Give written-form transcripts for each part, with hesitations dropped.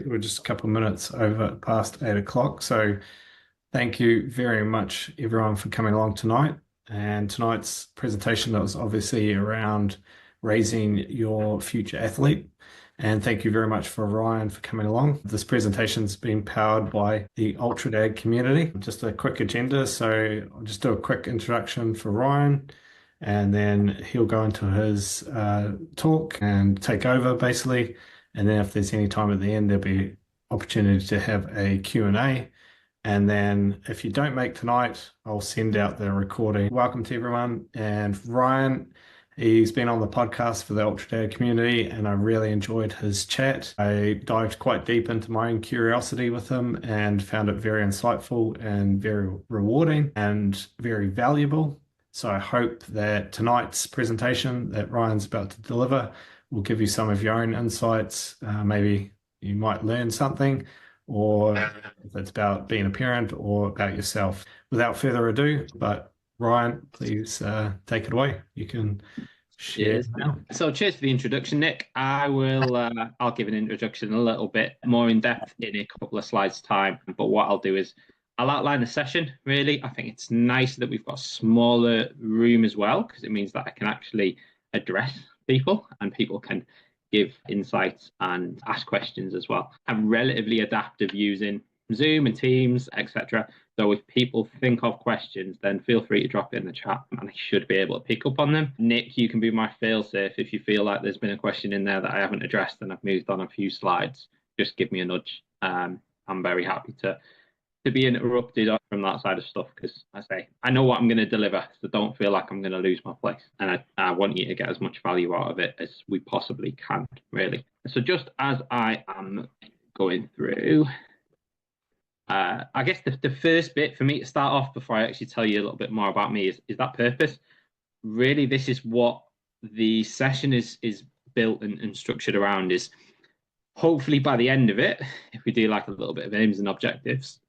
We're just a couple of minutes over past 8 o'clock. So thank you very much, everyone, for coming along tonight. And tonight's presentation that was obviously around raising your future athlete. And thank you very much for Ryan for coming along. This presentation's been powered by the UltraDad community. Just a quick agenda. So I'll just do a quick introduction for Ryan, and then he'll go into his talk and take over basically. And then if there's any time at the end, there'll be opportunity to have a Q&A. And then if you don't make tonight, I'll send out the recording. Welcome to everyone. And Ryan, he's been on the podcast for the UltraDad community, and I really enjoyed his chat. I dived quite deep into my own curiosity with him and found it very insightful and very rewarding and very valuable. So I hope that tonight's presentation that Ryan's about to deliver will give you some of your own insights. Maybe you might learn something, or if it's about being a parent or about yourself. Without further ado, but Ryan, please take it away. You can share Cheers. now. So cheers for the introduction, Nick. I'll give an introduction a little bit more in depth in a couple of slides time. But what I'll do is I'll outline the session, really. I think it's nice that we've got a smaller room as well, because it means that I can actually address people and people can give insights and ask questions as well. I'm relatively adaptive using Zoom and Teams, etc. So if people think of questions, then feel free to drop it in the chat and I should be able to pick up on them. Nick, you can be my fail-safe if you feel like there's been a question in there that I haven't addressed and I've moved on a few slides. Just give me a nudge. I'm very happy to be interrupted from that side of stuff, because I know what I'm going to deliver, so don't feel like I'm going to lose my place. And I want you to get as much value out of it as we possibly can, really. So just as I am going through, I guess the first bit for me to start off before I actually tell you a little bit more about me is that purpose. Really, this is what the session is built and structured around, is hopefully by the end of it, if we do like a little bit of aims and objectives,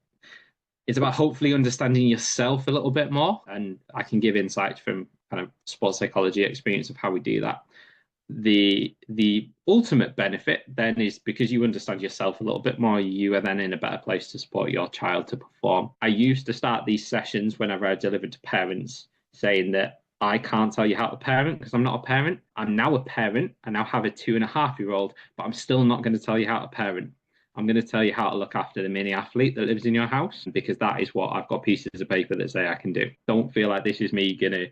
it's about hopefully understanding yourself a little bit more. And I can give insights from kind of sports psychology experience of how we do that. The ultimate benefit then is, because you understand yourself a little bit more, you are then in a better place to support your child to perform. I used to start these sessions whenever I delivered to parents saying that I can't tell you how to parent because I'm not a parent. I'm now a parent. I now have a 2.5-year-old, but I'm still not going to tell you how to parent. I'm going to tell you how to look after the mini athlete that lives in your house, because that is what I've got pieces of paper that say I can do. Don't feel like this is me going to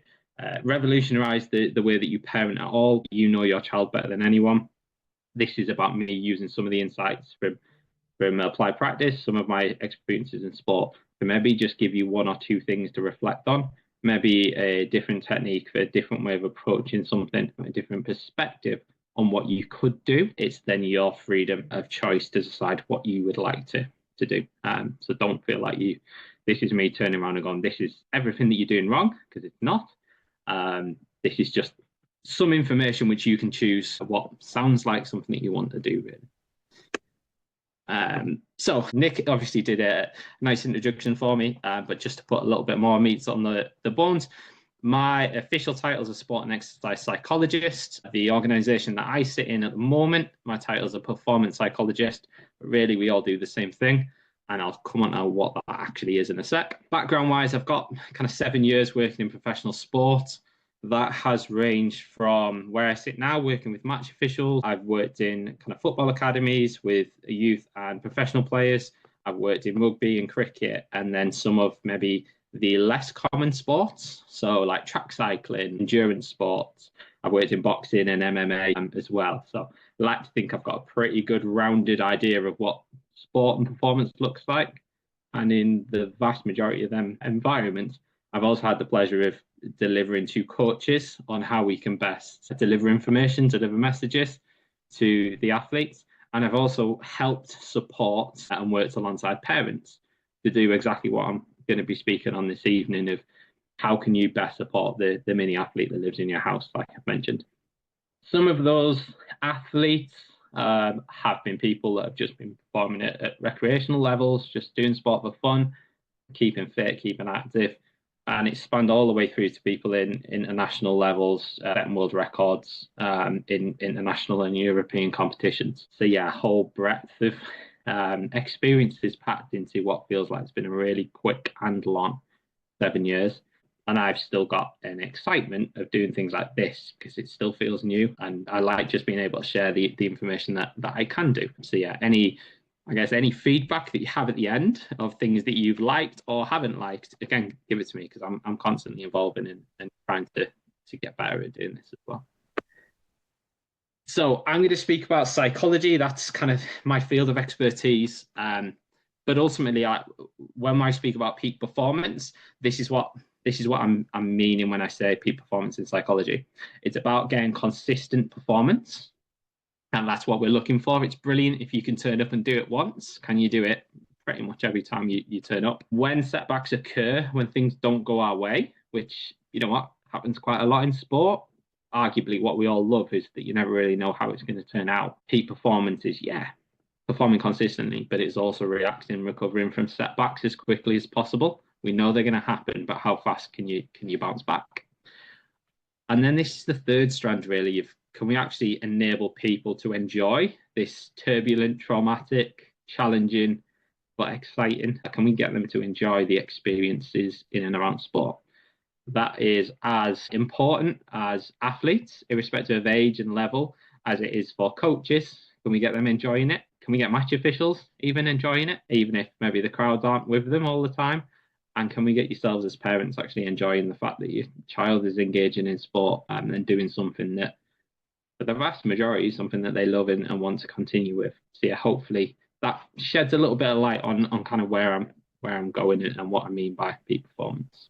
revolutionize the way that you parent at all. You know your child better than anyone. This is about me using some of the insights from applied practice, some of my experiences in sport, to maybe just give you one or two things to reflect on, maybe a different technique, a different way of approaching something, a different perspective on what you could do. It's then your freedom of choice to decide what you would like to do. So don't feel like this is me turning around and going, this is everything that you're doing wrong, because it's not. This is just some information which you can choose what sounds like something that you want to do, really. So Nick obviously did a nice introduction for me, but just to put a little bit more meat on the bones, my official title is a sport and exercise psychologist. The organization that I sit in at the moment, my title is a performance psychologist, but really we all do the same thing. And I'll come on to what that actually is in a sec. Background-wise, I've got kind of 7 years working in professional sport. That has ranged from where I sit now, working with match officials. I've worked in kind of football academies with youth and professional players. I've worked in rugby and cricket, and then some of maybe the less common sports, so like track cycling, endurance sports. I've worked in boxing and MMA as well. So I like to think I've got a pretty good rounded idea of what sport and performance looks like. And in the vast majority of them environments, I've also had the pleasure of delivering to coaches on how we can best deliver information, deliver messages to the athletes. And I've also helped support and worked alongside parents to do exactly what I'm going to be speaking on this evening, of how can you best support the mini athlete that lives in your house, like I've mentioned. Some of those athletes have been people that have just been performing at recreational levels, just doing sport for fun, keeping fit, keeping active. And it's spanned all the way through to people in international levels, setting world records in international and European competitions. So yeah, a whole breadth of experiences packed into what feels like it's been a really quick and long 7 years. And I've still got an excitement of doing things like this because it still feels new. And I like just being able to share the information that I can do. So yeah, any feedback that you have at the end of things that you've liked or haven't liked, again, give it to me because I'm constantly evolving and trying to get better at doing this as well. So I'm going to speak about psychology. That's kind of my field of expertise. But ultimately, when I speak about peak performance, this is what I'm meaning when I say peak performance in psychology. It's about getting consistent performance, and that's what we're looking for. It's brilliant if you can turn up and do it once. Can you do it pretty much every time you turn up? When setbacks occur, when things don't go our way, which you know what happens quite a lot in sport, arguably what we all love is that you never really know how it's going to turn out. Peak performance is, yeah, performing consistently, but it's also reacting, recovering from setbacks as quickly as possible. We know they're going to happen, but how fast can you bounce back? And then this is the third strand, really, of can we actually enable people to enjoy this turbulent, traumatic, challenging, but exciting? Can we get them to enjoy the experiences in and around sport? That is as important as athletes, irrespective of age and level, as it is for coaches. Can we get them enjoying it? Can we get match officials even enjoying it, even if maybe the crowds aren't with them all the time? And can we get yourselves as parents actually enjoying the fact that your child is engaging in sport and doing something that, for the vast majority, is something that they love and want to continue with? So yeah, hopefully that sheds a little bit of light on kind of where I'm going and what I mean by peak performance.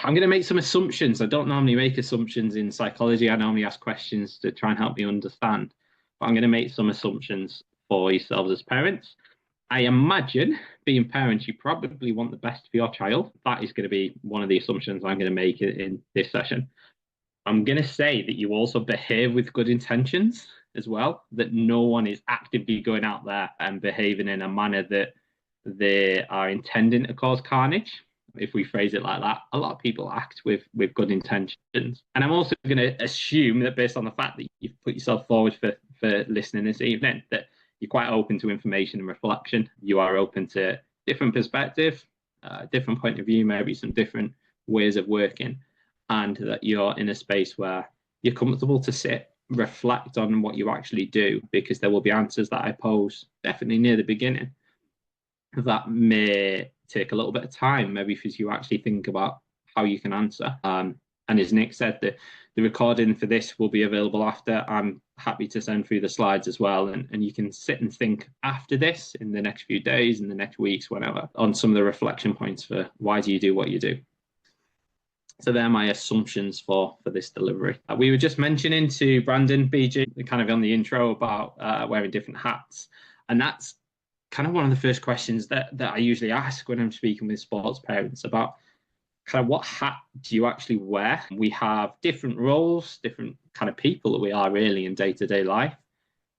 I'm going to make some assumptions. I don't normally make assumptions in psychology. I normally ask questions to try and help you understand. But I'm going to make some assumptions for yourselves as parents. I imagine, being parents, you probably want the best for your child. That is going to be one of the assumptions I'm going to make in this session. I'm going to say that you also behave with good intentions as well, that no one is actively going out there and behaving in a manner that they are intending to cause carnage. If we phrase it like that, a lot of people act with good intentions. And I'm also going to assume that based on the fact that you've put yourself forward for listening this evening, that you're quite open to information and reflection. You are open to different perspective, different point of view, maybe some different ways of working, and that you're in a space where you're comfortable to sit, reflect on what you actually do, because there will be answers that I pose definitely near the beginning that may take a little bit of time, maybe for you actually think about how you can answer. And as Nick said, the recording for this will be available after. I'm happy to send through the slides as well. And you can sit and think after this in the next few days, in the next weeks, whenever, on some of the reflection points for why do you do what you do. So they're my assumptions for this delivery. We were just mentioning to Brandon, BG, kind of on the intro about wearing different hats. And that's kind of one of the first questions that I usually ask when I'm speaking with sports parents about kind of what hat do you actually wear? We have different roles, different kind of people that we are really in day-to-day life.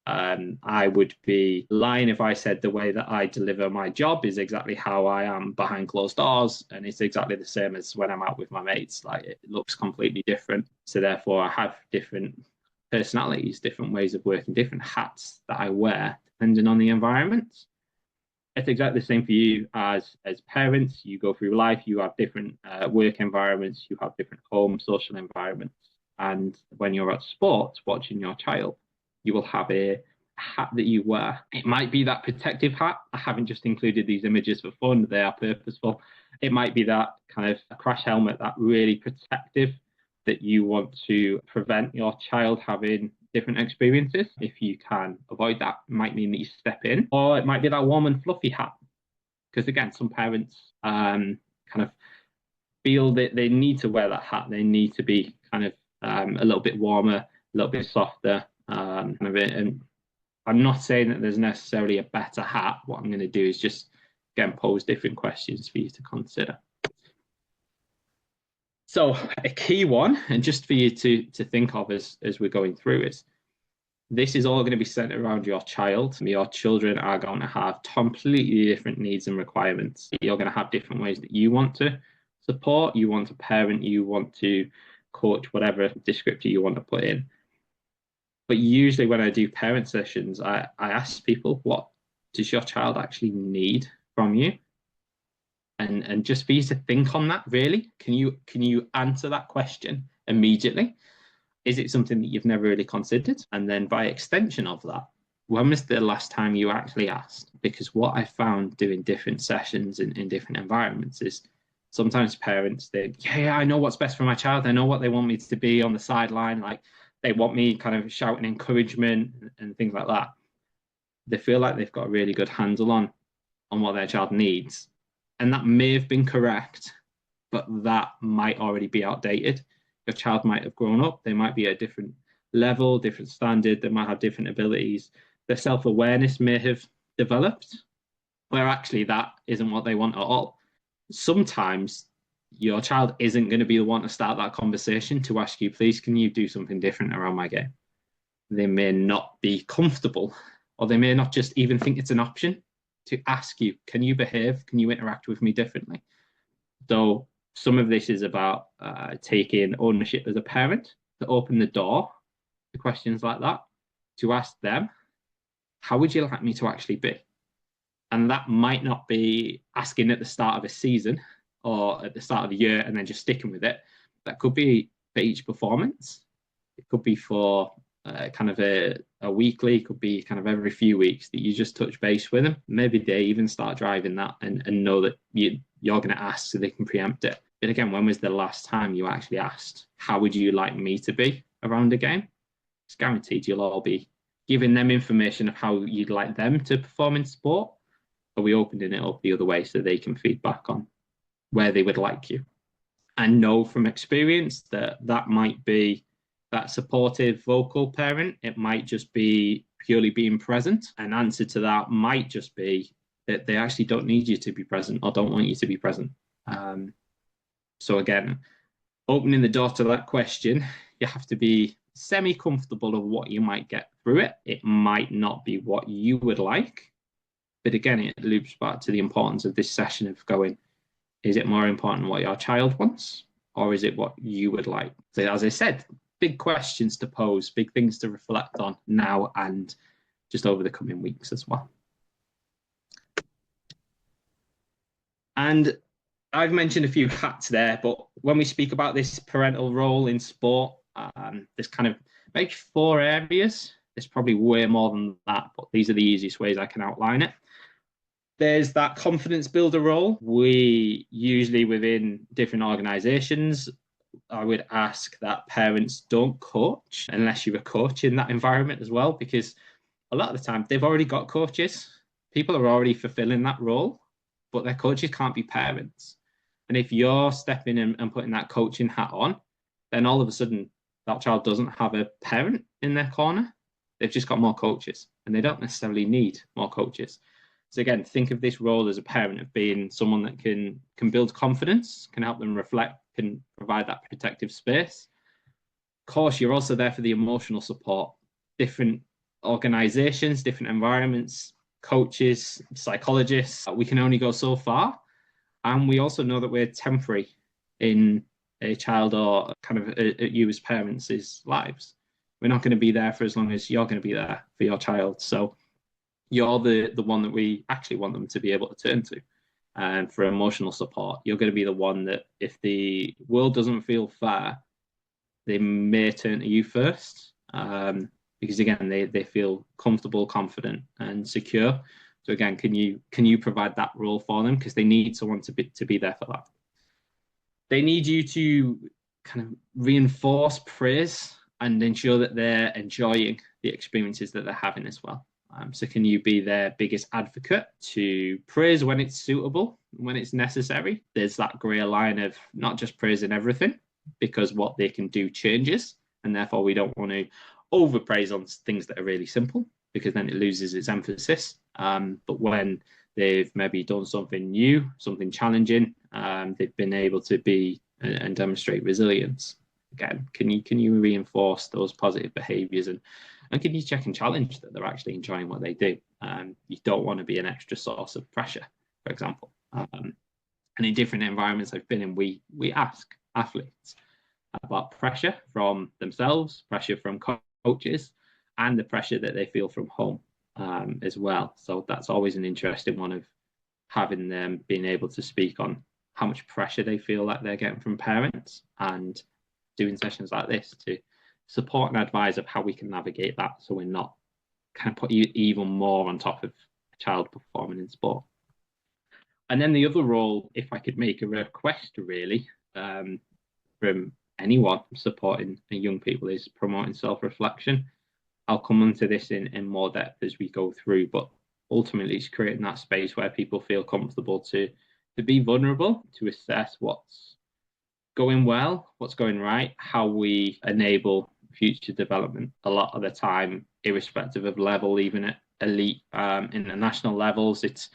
I would be lying if I said the way that I deliver my job is exactly how I am behind closed doors, and it's exactly the same as when I'm out with my mates. Like, it looks completely different. So therefore I have different personalities, different ways of working, different hats that I wear depending on the environment. It's exactly the same for you as parents. You go through life, you have different work environments, you have different home social environments. And when you're at sports watching your child, you will have a hat that you wear. It might be that protective hat. I haven't just included these images for fun, they are purposeful. It might be that kind of a crash helmet, that really protective, that you want to prevent your child having different experiences. If you can avoid that, it might mean that you step in. Or it might be that warm and fluffy hat. Because again, some parents kind of feel that they need to wear that hat. They need to be kind of a little bit warmer, a little bit softer. And I'm not saying that there's necessarily a better hat. What I'm going to do is just, again, pose different questions for you to consider. So a key one, and just for you to think of as we're going through, is this is all going to be centered around your child. Your children are going to have completely different needs and requirements. You're going to have different ways that you want to support, you want to parent, you want to coach, whatever descriptor you want to put in. But usually when I do parent sessions, I ask people, what does your child actually need from you? And just for you to think on that, really, can you answer that question immediately? Is it something that you've never really considered? And then by extension of that, when was the last time you actually asked? Because what I found doing different sessions in different environments is sometimes parents think, yeah, I know what's best for my child. I know what they want me to be on the sideline. Like they want me kind of shouting encouragement and things like that. They feel like they've got a really good handle on what their child needs. And that may have been correct, but that might already be outdated. Your child might have grown up, they might be at a different level, different standard, they might have different abilities. Their self awareness may have developed, where actually that isn't what they want at all. Sometimes your child isn't going to be the one to start that conversation to ask you, please, can you do something different around my game? They may not be comfortable, or they may not just even think it's an option to ask you, can you behave? Can you interact with me differently? So some of this is about taking ownership as a parent to open the door to questions like that, to ask them, how would you like me to actually be? And that might not be asking at the start of a season or at the start of the year and then just sticking with it. That could be for each performance. It could be for kind of a weekly, could be kind of every few weeks that you just touch base with them. Maybe they even start driving that and know that you're going to ask so they can preempt it. But again, when was the last time you actually asked, how would you like me to be around a game? It's guaranteed you'll all be giving them information of how you'd like them to perform in sport. Are we opening it up the other way so they can feedback on where they would like you? And know from experience that that might be that supportive vocal parent. It might just be purely being present. An answer to that might just be that they actually don't need you to be present or don't want you to be present. So again, opening the door to that question, you have to be semi-comfortable of what you might get through it. It might not be what you would like. But again, it loops back to the importance of this session of going, is it more important what your child wants, or is it what you would like? So as I said, big questions to pose, big things to reflect on now and just over the coming weeks as well. And I've mentioned a few hats there, but when we speak about this parental role in sport, there's kind of maybe 4 areas. There's probably way more than that, but these are the easiest ways I can outline it. There's that confidence builder role. We usually within different organizations, I would ask that parents don't coach unless you're a coach in that environment as well, because a lot of the time they've already got coaches. People are already fulfilling that role, but their coaches can't be parents. And if you're stepping in and putting that coaching hat on, then all of a sudden that child doesn't have a parent in their corner. They've just got more coaches and they don't necessarily need more coaches. So again, think of this role as a parent of being someone that can build confidence, can help them reflect, can provide that protective space. Of course, you're also there for the emotional support. Different organizations, different environments, coaches, psychologists, we can only go so far. And we also know that we're temporary in a child or kind of you as parents' lives. We're not going to be there for as long as you're going to be there for your child. So you're the one that we actually want them to be able to turn to. And for emotional support, you're going to be the one that if the world doesn't feel fair, they may turn to you first. Because again, they feel comfortable, confident, and secure. So again, can you provide that role for them? Because they need someone to be there for that. They need you to kind of reinforce praise and ensure that they're enjoying the experiences that they're having as well. So can you be their biggest advocate to praise when it's suitable, when it's necessary? There's that grey line of not just praising everything, because what they can do changes, and therefore we don't want to overpraise on things that are really simple, because then it loses its emphasis. But when they've maybe done something new, something challenging, they've been able to be and demonstrate resilience. Again, can you reinforce those positive behaviours and can you check and challenge that they're actually enjoying what they do? You don't want to be an extra source of pressure, for example. And in different environments I've been in, we ask athletes about pressure from themselves, pressure from coaches, and the pressure that they feel from home as well. So that's always an interesting one of having them being able to speak on how much pressure they feel like they're getting from parents and doing sessions like this to support and advise of how we can navigate that so we're not kind of put you even more on top of a child performing in sport. And then the other role, if I could make a request really from anyone supporting young people, is promoting self-reflection. I'll come onto this in more depth as we go through, but ultimately it's creating that space where people feel comfortable to be vulnerable, to assess what's going well, what's going right, how we enable future development. A lot of the time, irrespective of level, even at elite international levels, it's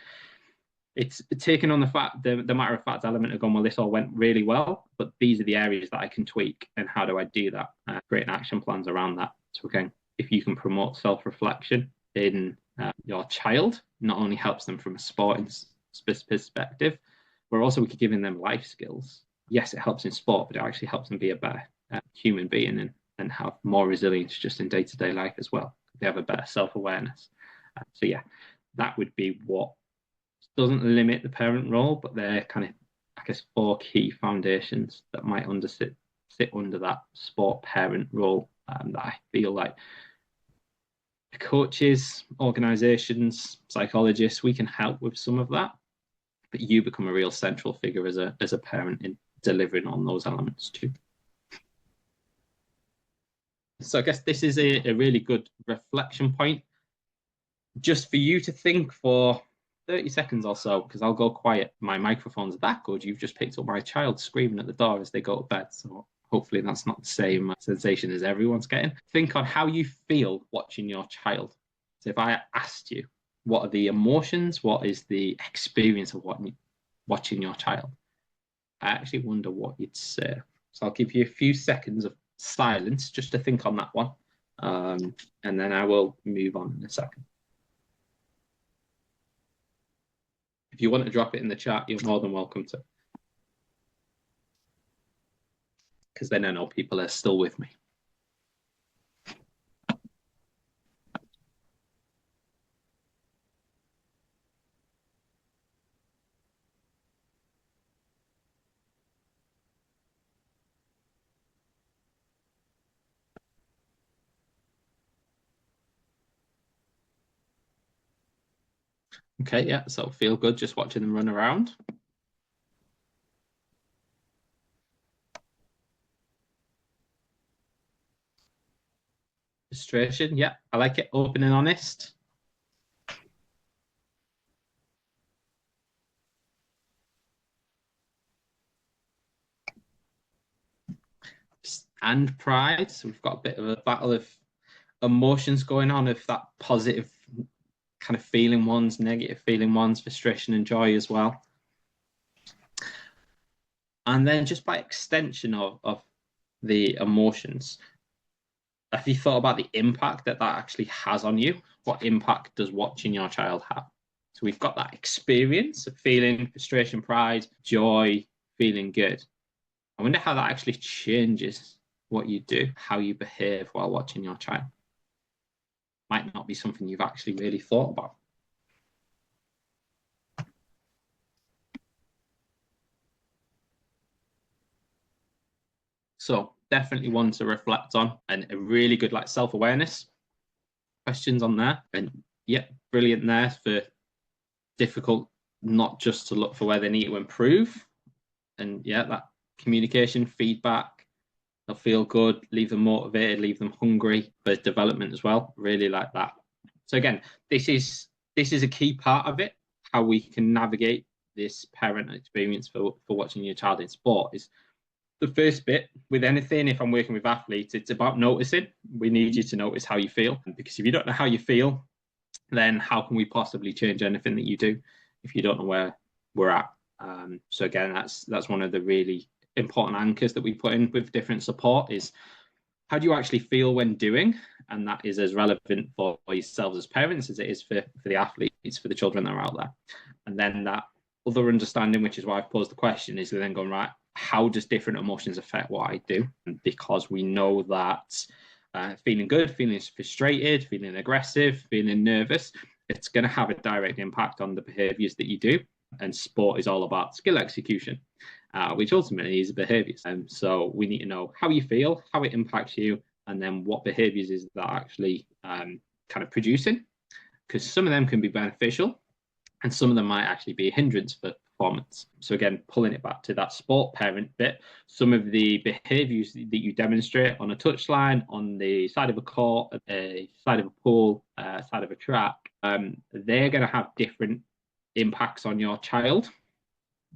taken on the matter of fact element of going, well, this all went really well, but these are the areas that I can tweak, and how do I do that? Creating action plans around that. So again, if you can promote self-reflection in your child, not only helps them from a sporting perspective, but also we could give them life skills. Yes, it helps in sport, but it actually helps them be a better human being and have more resilience just in day-to-day life as well. They have a better self-awareness. So yeah, that would be what doesn't limit the parent role, but they're kind of, I guess, 4 key foundations that might sit under that sport parent role that I feel like coaches, organizations, psychologists, we can help with some of that, but you become a real central figure as a parent in delivering on those elements too. So I guess this is a really good reflection point just for you to think for 30 seconds or so, because I'll go quiet. My microphone's that good. You've just picked up my child screaming at the door as they go to bed. So hopefully that's not the same sensation as everyone's getting. Think on how you feel watching your child. So if I asked you, what are the emotions? What is the experience of watching your child? I actually wonder what you'd say. So I'll give you a few seconds of silence just to think on that one. And then I will move on in a second. If you want to drop it in the chat, you're more than welcome to. Because then I know people are still with me. Okay, yeah, so feel good just watching them run around. Frustration, yeah, I like it. Open and honest. And pride. So we've got a bit of a battle of emotions going on, of that positive kind of feeling ones, negative feeling ones, frustration and joy as well. And then just by extension of the emotions, have you thought about the impact that actually has on you? What impact does watching your child have? So we've got that experience of feeling frustration, pride, joy, feeling good. I wonder how that actually changes what you do, how you behave while watching your child. Might not be something you've actually really thought about. So definitely one to reflect on, and a really good like self-awareness questions on there. And yeah, brilliant there for difficult, not just to look for where they need to improve. And yeah, that communication, feedback, they'll feel good, leave them motivated, leave them hungry for development as well. Really like that. So again, this is a key part of it, how we can navigate this parent experience for watching your child in sport. Is the first bit with anything. If I'm working with athletes, it's about noticing. We need you to notice how you feel, because if you don't know how you feel, then how can we possibly change anything that you do if you don't know where we're at? So again, that's one of the really important anchors that we put in with different support is, how do you actually feel when doing? And that is as relevant for yourselves as parents as it is for the athletes, for the children that are out there. And then that other understanding, which is why I've posed the question, is then going, right, how does different emotions affect what I do? Because we know that feeling good, feeling frustrated, feeling aggressive, feeling nervous, it's going to have a direct impact on the behaviors that you do. And sport is all about skill execution, which ultimately is behaviors. And so we need to know how you feel, how it impacts you, and then what behaviors is that actually kind of producing. Because some of them can be beneficial, and some of them might actually be a hindrance for performance. So again, pulling it back to that sport parent bit, some of the behaviors that you demonstrate on a touchline, on the side of a court, a side of a pool, side of a track, they're going to have different impacts on your child.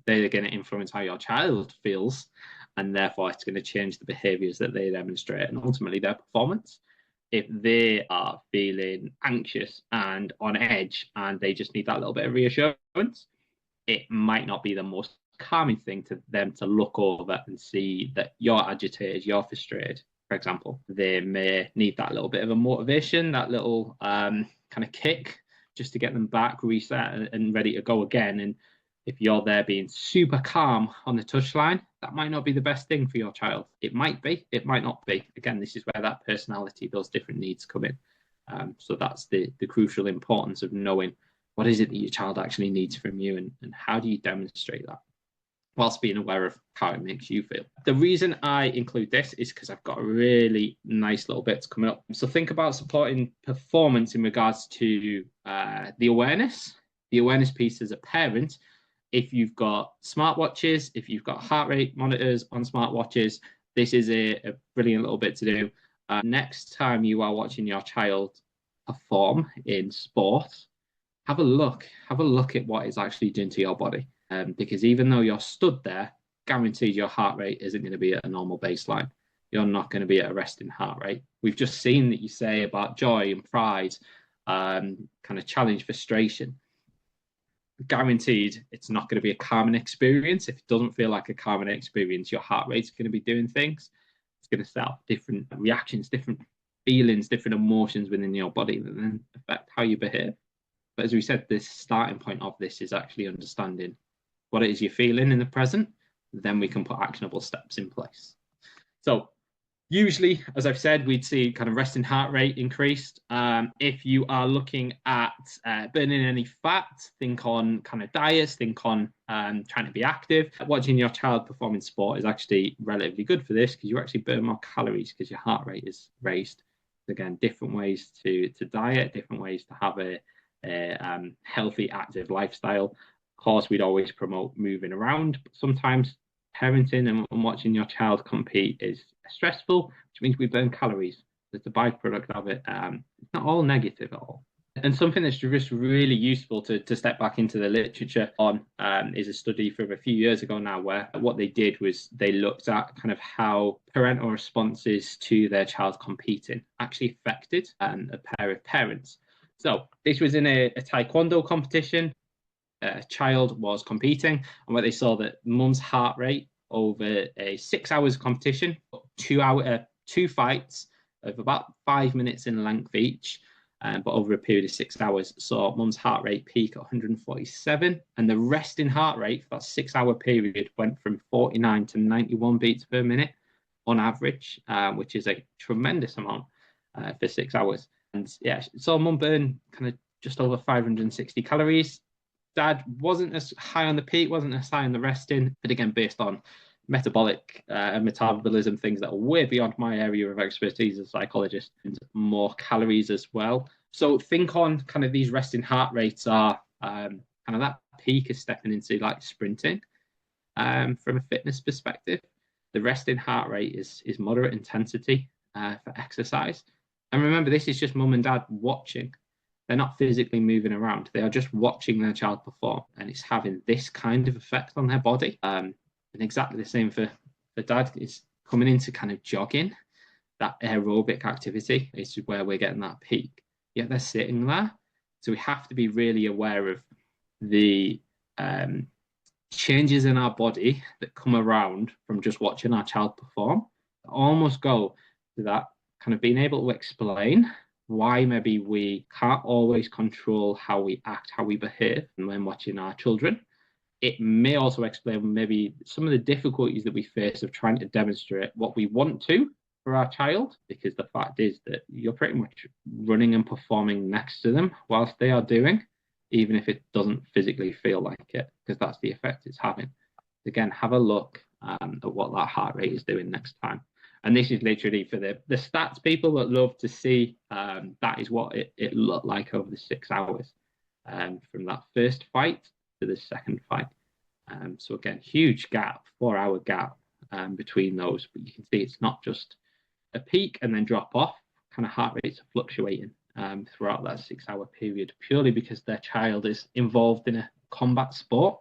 They're going to influence how your child feels, and therefore it's going to change the behaviors that they demonstrate and ultimately their performance. If they are feeling anxious and on edge and they just need that little bit of reassurance, it might not be the most calming thing to them to look over and see that you're agitated, you're frustrated, for example. They may need that little bit of a motivation, that little kind of kick just to get them back, reset, and ready to go again. And if you're there being super calm on the touchline, that might not be the best thing for your child. It might be, it might not be. Again, this is where that personality, those different needs come in. So that's the crucial importance of knowing what is it that your child actually needs from you, and how do you demonstrate that whilst being aware of how it makes you feel. The reason I include this is because I've got a really nice little bits coming up. So think about supporting performance in regards to the awareness piece as a parent. If you've got smartwatches, if you've got heart rate monitors on smartwatches, this is a brilliant little bit to do. Next time you are watching your child perform in sport, have a look at what it's actually doing to your body. Because even though you're stood there, guaranteed your heart rate isn't going to be at a normal baseline. You're not going to be at a resting heart rate. We've just seen that you say about joy and pride, kind of challenge, frustration. Guaranteed it's not going to be a calming experience. If it doesn't feel like a calming experience, your heart rate's going to be doing things. It's going to set off different reactions, different feelings, different emotions within your body that then affect how you behave. But as we said, the starting point of this is actually understanding what it is you're feeling in the present. Then we can put actionable steps in place. So usually, as I've said, we'd see kind of resting heart rate increased. If you are looking at burning any fat, think on kind of diets, think on trying to be active. Watching your child perform in sport is actually relatively good for this because you actually burn more calories because your heart rate is raised. Again, different ways to diet, different ways to have a healthy, active lifestyle. Of course, we'd always promote moving around, but sometimes parenting and watching your child compete is stressful, which means we burn calories. It's a byproduct of it. It's not all negative at all. And something that's just really useful to step back into the literature on is a study from a few years ago now, where what they did was they looked at kind of how parental responses to their child competing actually affected a pair of parents. So this was in a taekwondo competition. A child was competing, and what they saw that mum's heart rate over a 6 hours competition, 2 fights of about 5 minutes in length each, but over a period of 6 hours, saw mum's heart rate peak at 147, and the resting heart rate for that 6 hour period went from 49 to 91 beats per minute on average, which is a tremendous amount for 6 hours. And yeah, saw mum burn kind of just over 560 calories. Dad wasn't as high on the peak, wasn't as high on the resting, but again, based on metabolic and metabolism, things that are way beyond my area of expertise as a psychologist, and more calories as well. So think on kind of these resting heart rates are kind of that peak is stepping into like sprinting from a fitness perspective. The resting heart rate is moderate intensity for exercise. And remember, this is just mum and dad watching. They're not physically moving around. They are just watching their child perform, and it's having this kind of effect on their body. And exactly the same for dad. Is coming into kind of jogging, that aerobic activity is where we're getting that peak. Yet they're sitting there. So we have to be really aware of the changes in our body that come around from just watching our child perform. Almost go to that kind of being able to explain why maybe we can't always control how we act, how we behave when watching our children. It may also explain maybe some of the difficulties that we face of trying to demonstrate what we want to for our child, because the fact is that you're pretty much running and performing next to them whilst they are doing, even if it doesn't physically feel like it, because that's the effect it's having. Again, have a look at what that heart rate is doing next time. And this is literally for the stats people that love to see. That is what it looked like over the 6 hours from that first fight to the second fight. So again, huge gap, 4 hour gap between those. But you can see it's not just a peak and then drop off. Kind of heart rates are fluctuating throughout that 6 hour period, purely because their child is involved in a combat sport.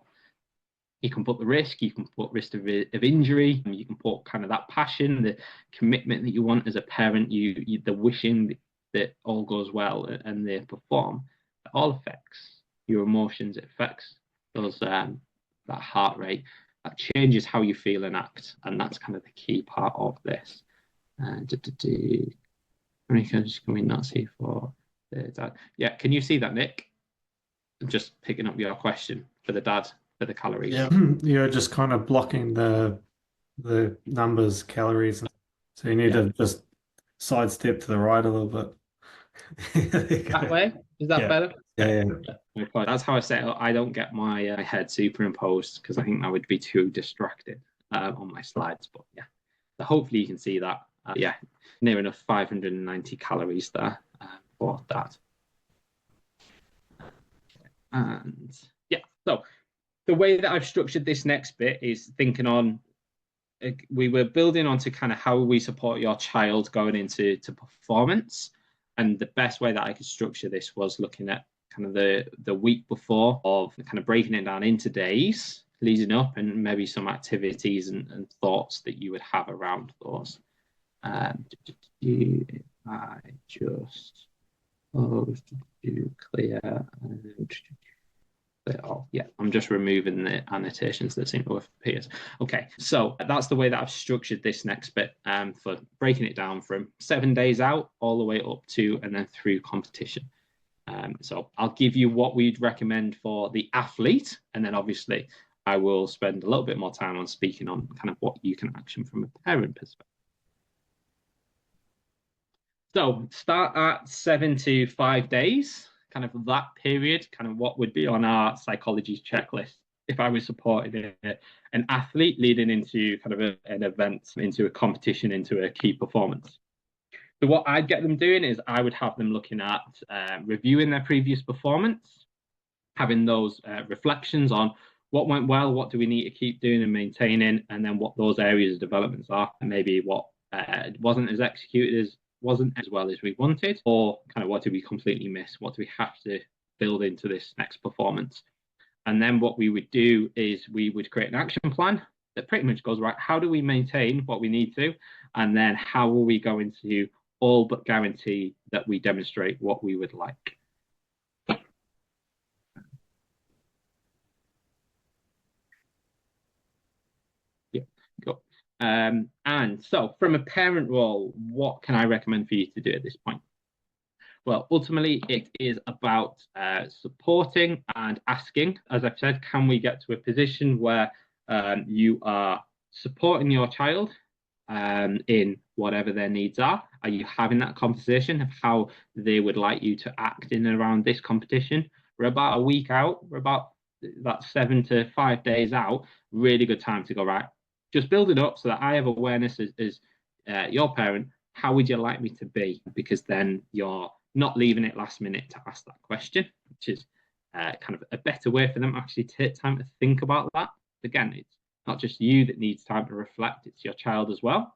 You can put the risk, you can put risk of injury, you can put kind of that passion, the commitment that you want as a parent, the wishing that all goes well and they perform. It all affects your emotions. It affects those that heart rate. That changes how you feel and act, and that's kind of the key part of this. Just can we not see for the dad? Yeah, can you see that, Nick? I'm just picking up your question for the dad for the calories. Yeah, you're just kind of blocking the numbers, calories. So you need to just sidestep to the right a little bit. That way? Is that better? Yeah. That's how I set it up. I don't get my head superimposed because I think that would be too distracted on my slides. But yeah, so hopefully you can see that. Yeah, near enough 590 calories there for that. And yeah, so the way that I've structured this next bit is thinking on, we were building on to kind of how we support your child going into performance. And the best way that I could structure this was looking at kind of the week before, of kind of breaking it down into days leading up, and maybe some activities and thoughts that you would have around those. I just clear. Oh, yeah, I'm just removing the annotations that seem to have appeared. Okay, so that's the way that I've structured this next bit for breaking it down from 7 days out all the way up to and then through competition. So I'll give you what we'd recommend for the athlete, and then obviously I will spend a little bit more time on speaking on kind of what you can action from a parent perspective. So start at 7 to 5 days, kind of that period, kind of what would be on our psychology checklist if I was supporting an athlete leading into kind of an event, into a competition, into a key performance. So what I'd get them doing is I would have them looking at reviewing their previous performance, having those reflections on what went well, what do we need to keep doing and maintaining, and then what those areas of developments are, and maybe what wasn't as executed as wasn't as well as we wanted, or kind of what did we completely miss? What do we have to build into this next performance? And then what we would do is we would create an action plan that pretty much goes, right, how do we maintain what we need to? And then how are we going to all but guarantee that we demonstrate what we would like? Yeah, cool. And so from a parent role, what can I recommend for you to do at this point? Well, ultimately, it is about supporting and asking. As I've said, can we get to a position where you are supporting your child in whatever their needs are? Are you having that conversation of how they would like you to act in and around this competition? We're about a week out. We're about that 7 to 5 days out. Really good time to go, right, just build it up so that I have awareness as your parent. How would you like me to be? Because then you're not leaving it last minute to ask that question, which is kind of a better way for them to actually take time to think about that. Again, it's not just you that needs time to reflect, it's your child as well.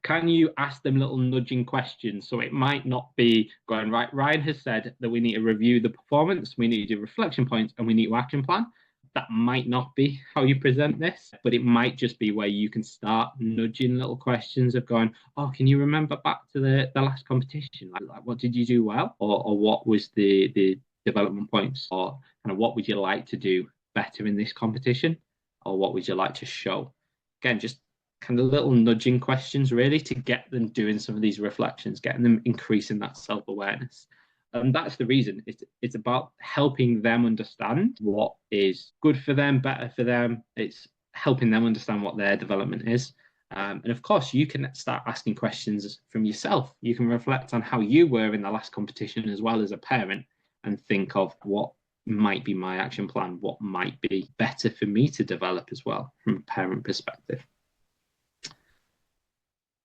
Can you ask them little nudging questions? So it might not be going, right, Ryan has said that we need to review the performance, we need to do reflection points, and we need to action plan. That might not be how you present this, but it might just be where you can start nudging little questions of going, oh, can you remember back to the last competition? Like what did you do well? Or what was the development points? Or kind of what would you like to do better in this competition? Or what would you like to show? Again, just kind of little nudging questions really to get them doing some of these reflections, getting them increasing that self-awareness. And that's the reason. It's about helping them understand what is good for them, better for them. It's helping them understand what their development is. And of course, you can start asking questions from yourself. You can reflect on how you were in the last competition as well as a parent and think of what might be my action plan, what might be better for me to develop as well from a parent perspective.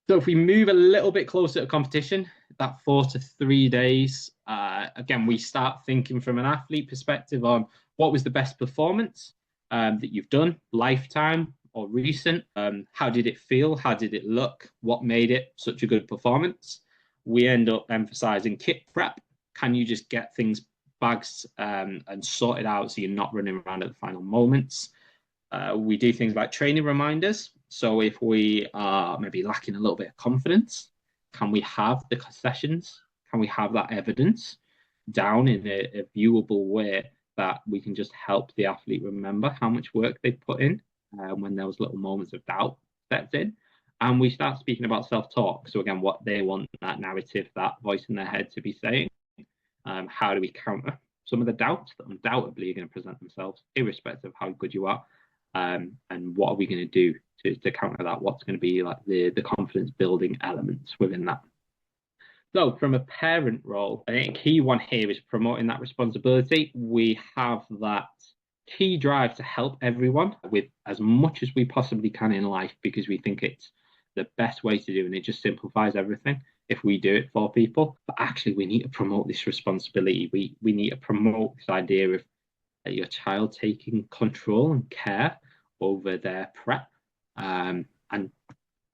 So if we move a little bit closer to competition, that 4 to 3 days, again, we start thinking from an athlete perspective on what was the best performance that you've done, lifetime or recent. How did it feel? How did it look? What made it such a good performance? We end up emphasizing kit prep. Can you just get things bags and sorted out so you're not running around at the final moments? We do things like training reminders. So if we are maybe lacking a little bit of confidence, can we have the sessions? Can we have that evidence down in a viewable way that we can just help the athlete remember how much work they put in when those little moments of doubt stepped in? And we start speaking about self-talk. So again, what they want that narrative, that voice in their head to be saying. How do we counter some of the doubts that undoubtedly are going to present themselves, irrespective of how good you are? And what are we going to do to counter that? What's going to be like the confidence building elements within that? So from a parent role, I think a key one here is promoting that responsibility. We have that key drive to help everyone with as much as we possibly can in life because we think it's the best way to do it and it just simplifies everything if we do it for people. But actually, we need to promote this responsibility. We need to promote this idea of your child taking control and care over their prep. And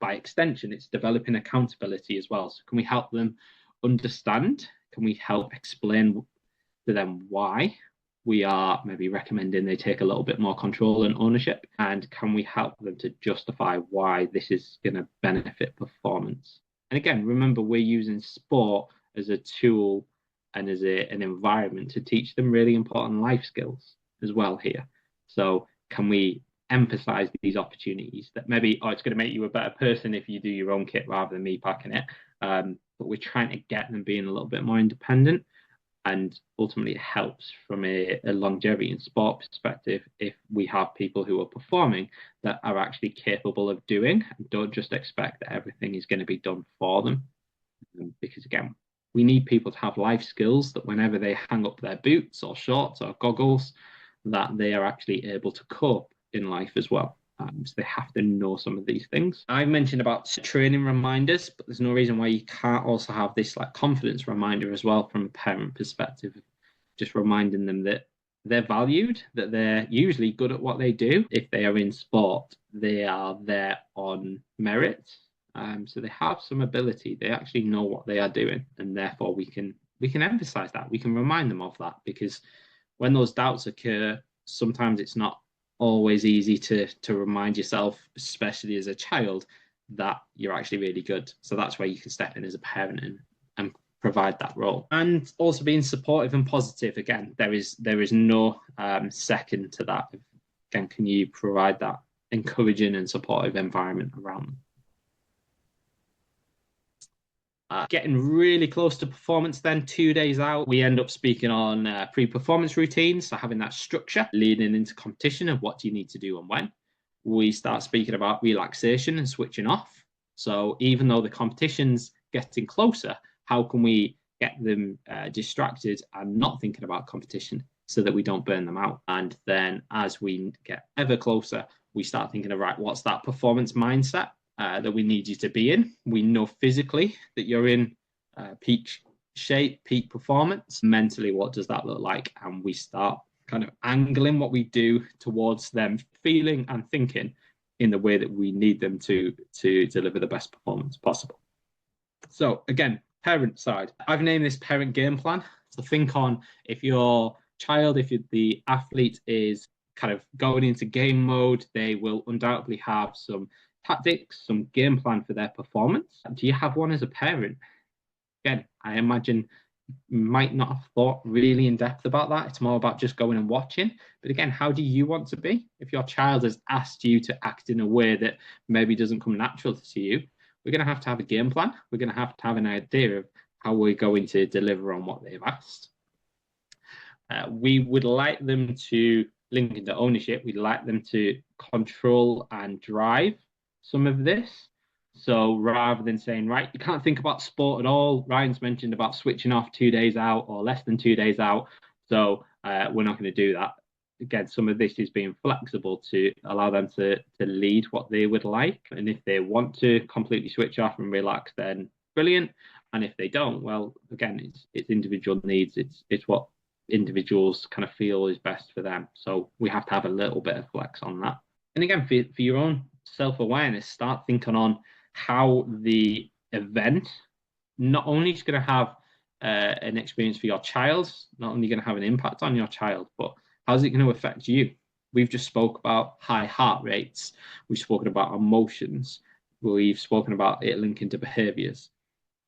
by extension, it's developing accountability as well. So can we help them understand? Can we help explain to them why we are maybe recommending they take a little bit more control and ownership? And can we help them to justify why this is going to benefit performance? And again, remember, we're using sport as a tool and as an environment to teach them really important life skills as well here. So can we emphasize these opportunities that maybe, oh, it's going to make you a better person if you do your own kit rather than me packing it. But we're trying to get them being a little bit more independent. And ultimately, it helps from a longevity and sport perspective if we have people who are performing that are actually capable of doing and don't just expect that everything is going to be done for them. Because again, we need people to have life skills that whenever they hang up their boots or shorts or goggles, that they are actually able to cope in life as well. So they have to know some of these things. I've mentioned about training reminders, but there's no reason why you can't also have this like confidence reminder as well from a parent perspective, just reminding them that they're valued, that they're usually good at what they do. If they are in sport, they are there on merit. So they have some ability. They actually know what they are doing, and therefore we can emphasize that. We can remind them of that because when those doubts occur, sometimes it's not always easy to remind yourself, especially as a child, that you're actually really good. So that's where you can step in as a parent and provide that role. And also being supportive and positive. Again, there is no second to that. Again, can you provide that encouraging and supportive environment around them? Getting really close to performance then, 2 days out, we end up speaking on pre-performance routines, so having that structure leading into competition of what do you need to do and when. We start speaking about relaxation and switching off. So even though the competition's getting closer, how can we get them distracted and not thinking about competition so that we don't burn them out? And then as we get ever closer, we start thinking of, right, what's that performance mindset that we need you to be in? We know physically that you're in peak shape, peak performance. Mentally, what does that look like? And we start kind of angling what we do towards them feeling and thinking in the way that we need them to deliver the best performance possible. So again, parent side, I've named this parent game plan. So think on if your child, if the athlete is kind of going into game mode, they will undoubtedly have some tactics, some game plan for their performance. Do you have one as a parent? Again, I imagine you might not have thought really in depth about that. It's more about just going and watching. But again, how do you want to be? If your child has asked you to act in a way that maybe doesn't come natural to you, we're going to have a game plan. We're going to have an idea of how we're going to deliver on what they've asked. We would like them to link into ownership. We'd like them to control and drive some of this. So rather than saying, right, you can't think about sport at all, Ryan's mentioned about switching off 2 days out or less than 2 days out. So we're not going to do that. Again, some of this is being flexible to allow them to lead what they would like. And if they want to completely switch off and relax, then brilliant. And if they don't, well, again, it's individual needs. It's what individuals kind of feel is best for them. So we have to have a little bit of flex on that. And again, for your own self-awareness, start thinking on how the event not only is going to have an experience for your child, not only going to have an impact on your child, but how's it going to affect you? We've just spoke about high heart rates. We've spoken about emotions. We've spoken about it linking to behaviors.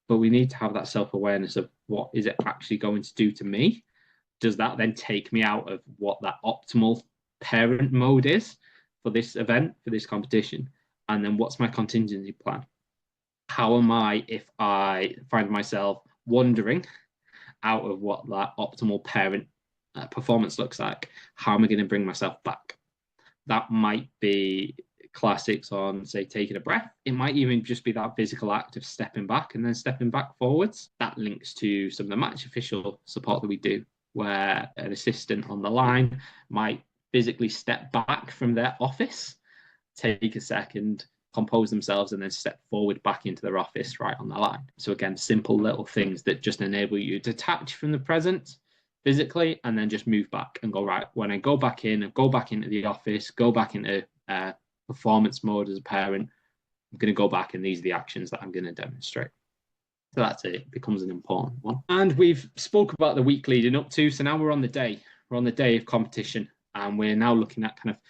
But we need to have that self-awareness of what is it actually going to do to me? Does that then take me out of what that optimal parent mode is for this event, for this competition? And then what's my contingency plan? How am I if I find myself wandering out of what that optimal parent performance looks like? How am I going to bring myself back? That might be classics on, say, taking a breath. It might even just be that physical act of stepping back and then stepping back forwards. That links to some of the match official support that we do, where an assistant on the line might physically step back from their office, take a second, compose themselves, and then step forward back into their office right on the line. So again, simple little things that just enable you to detach from the present physically and then just move back and go, right, when I go back in, go back into the office, go back into performance mode as a parent, I'm going to go back and these are the actions that I'm going to demonstrate. So that's it. It becomes an important one. And we've spoke about the week leading up to, so now we're on the day. We're on the day of competition, and we're now looking at kind of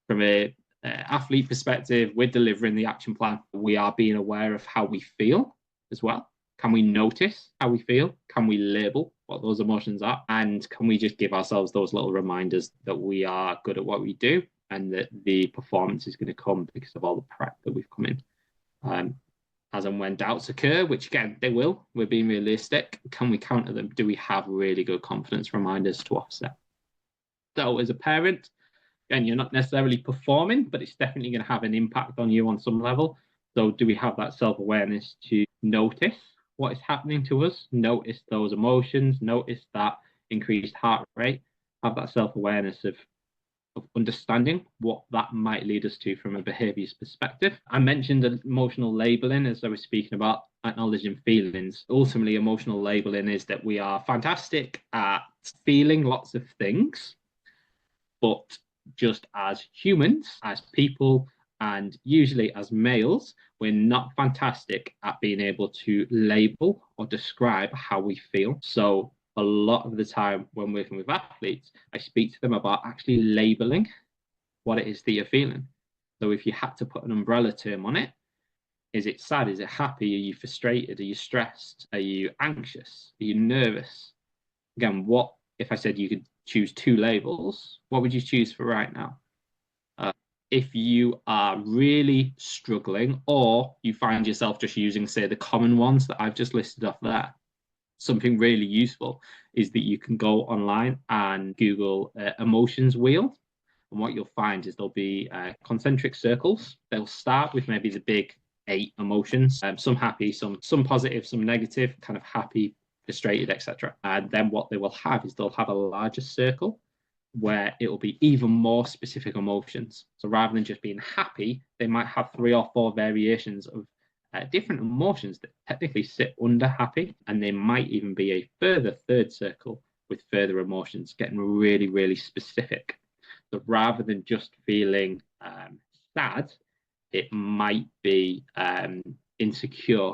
from a athlete perspective, we're delivering the action plan. We are being aware of how we feel as well. Can we notice how we feel? Can we label what those emotions are? And can we just give ourselves those little reminders that we are good at what we do and that the performance is going to come because of all the prep that we've come in. As and when doubts occur, which again, they will, we're being realistic. Can we counter them? Do we have really good confidence reminders to offset? So as a parent, again, you're not necessarily performing, but it's definitely going to have an impact on you on some level. So do we have that self-awareness to notice what is happening to us, notice those emotions, notice that increased heart rate, have that self-awareness of understanding what that might lead us to from a behaviors perspective. I mentioned emotional labeling as I was speaking about acknowledging feelings. Ultimately, emotional labeling is that we are fantastic at feeling lots of things, but just as humans, as people, and usually as males, we're not fantastic at being able to label or describe how we feel. So a lot of the time when working with athletes, I speak to them about actually labeling what it is that you're feeling. So if you had to put an umbrella term on it, is it sad? Is it happy? Are you frustrated? Are you stressed? Are you anxious? Are you nervous? Again, what if I said you could choose two labels? What would you choose for right now? If you are really struggling, or you find yourself just using, say, the common ones that I've just listed off there, something really useful is that you can go online and Google emotions wheel. And what you'll find is there'll be concentric circles. They'll start with maybe the big 8 emotions, some happy, some positive, some negative, kind of happy, frustrated, etc. And then what they will have is they'll have a larger circle where it will be even more specific emotions. So rather than just being happy, they might have 3 or 4 variations of different emotions that technically sit under happy, and there might even be a further third circle with further emotions getting really, really specific. So rather than just feeling sad, it might be insecure,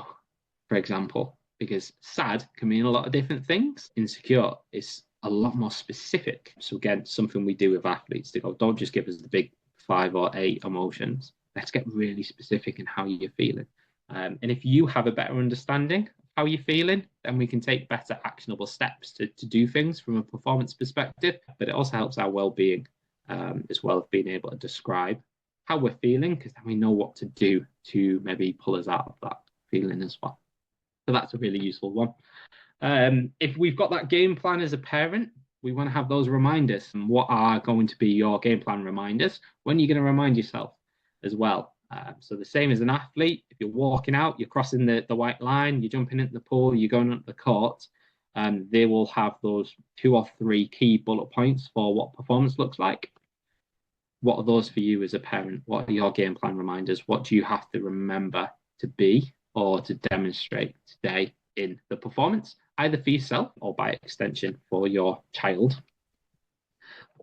for example, because sad can mean a lot of different things. Insecure is a lot more specific. So again, something we do with athletes to go, don't just give us the big 5 or 8 emotions. Let's get really specific in how you're feeling. And if you have a better understanding of how you're feeling, then we can take better actionable steps to do things from a performance perspective. But it also helps our well-being as well as being able to describe how we're feeling, because then we know what to do to maybe pull us out of that feeling as well. So that's a really useful one. If we've got that game plan as a parent, we want to have those reminders. And what are going to be your game plan reminders? When are you going to remind yourself as well? So the same as an athlete, if you're walking out, you're crossing the white line, you're jumping into the pool, you're going up the court, they will have those 2 or 3 key bullet points for what performance looks like. What are those for you as a parent? What are your game plan reminders? What do you have to remember to be or to demonstrate today in the performance, either for yourself or by extension for your child?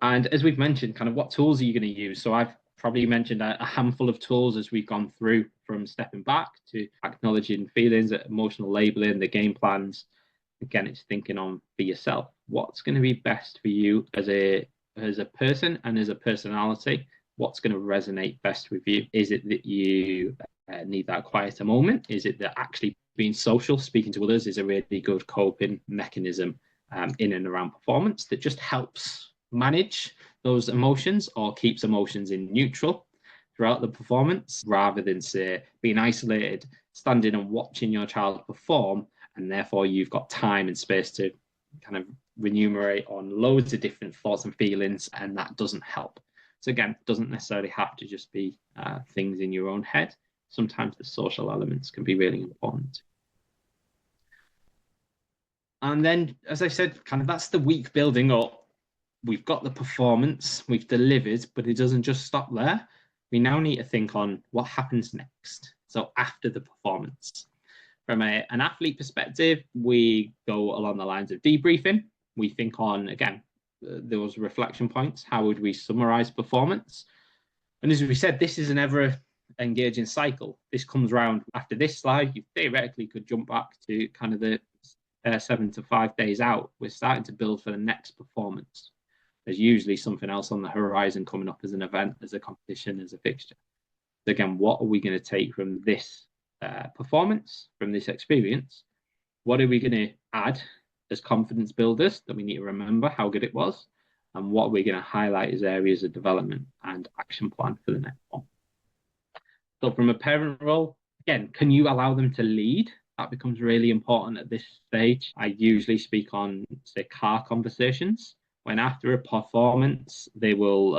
And as we've mentioned, kind of what tools are you going to use? So I've probably mentioned a handful of tools as we've gone through, from stepping back to acknowledging feelings, emotional labeling, the game plans. Again, it's thinking on for yourself. What's going to be best for you as a person and as a personality? What's going to resonate best with you? Is it that you need that quieter moment? Is it that actually being social, speaking to others, is a really good coping mechanism in and around performance that just helps manage those emotions or keeps emotions in neutral throughout the performance, rather than, say, being isolated, standing and watching your child perform, and therefore you've got time and space to kind of remunerate on loads of different thoughts and feelings, and that doesn't help. So again, it doesn't necessarily have to just be things in your own head. Sometimes the social elements can be really important. And then, as I said, kind of that's the week building up. We've got the performance, we've delivered, but it doesn't just stop there. We now need to think on what happens next. So after the performance, from an athlete perspective, we go along the lines of debriefing. We think on, again, those reflection points. How would we summarize performance? And as we said, this is an ever engaging cycle. This comes around after this slide. You theoretically could jump back to kind of the 7 to 5 days out. We're starting to build for the next performance. There's usually something else on the horizon coming up, as an event, as a competition, as a fixture. So again, what are we going to take from this performance, from this experience? What are we going to add as confidence builders that we need to remember how good it was? And what are we going to highlight as areas of development and action plan for the next one? So from a parent role, again, can you allow them to lead? That becomes really important at this stage. I usually speak on, say, car conversations. When after a performance, they will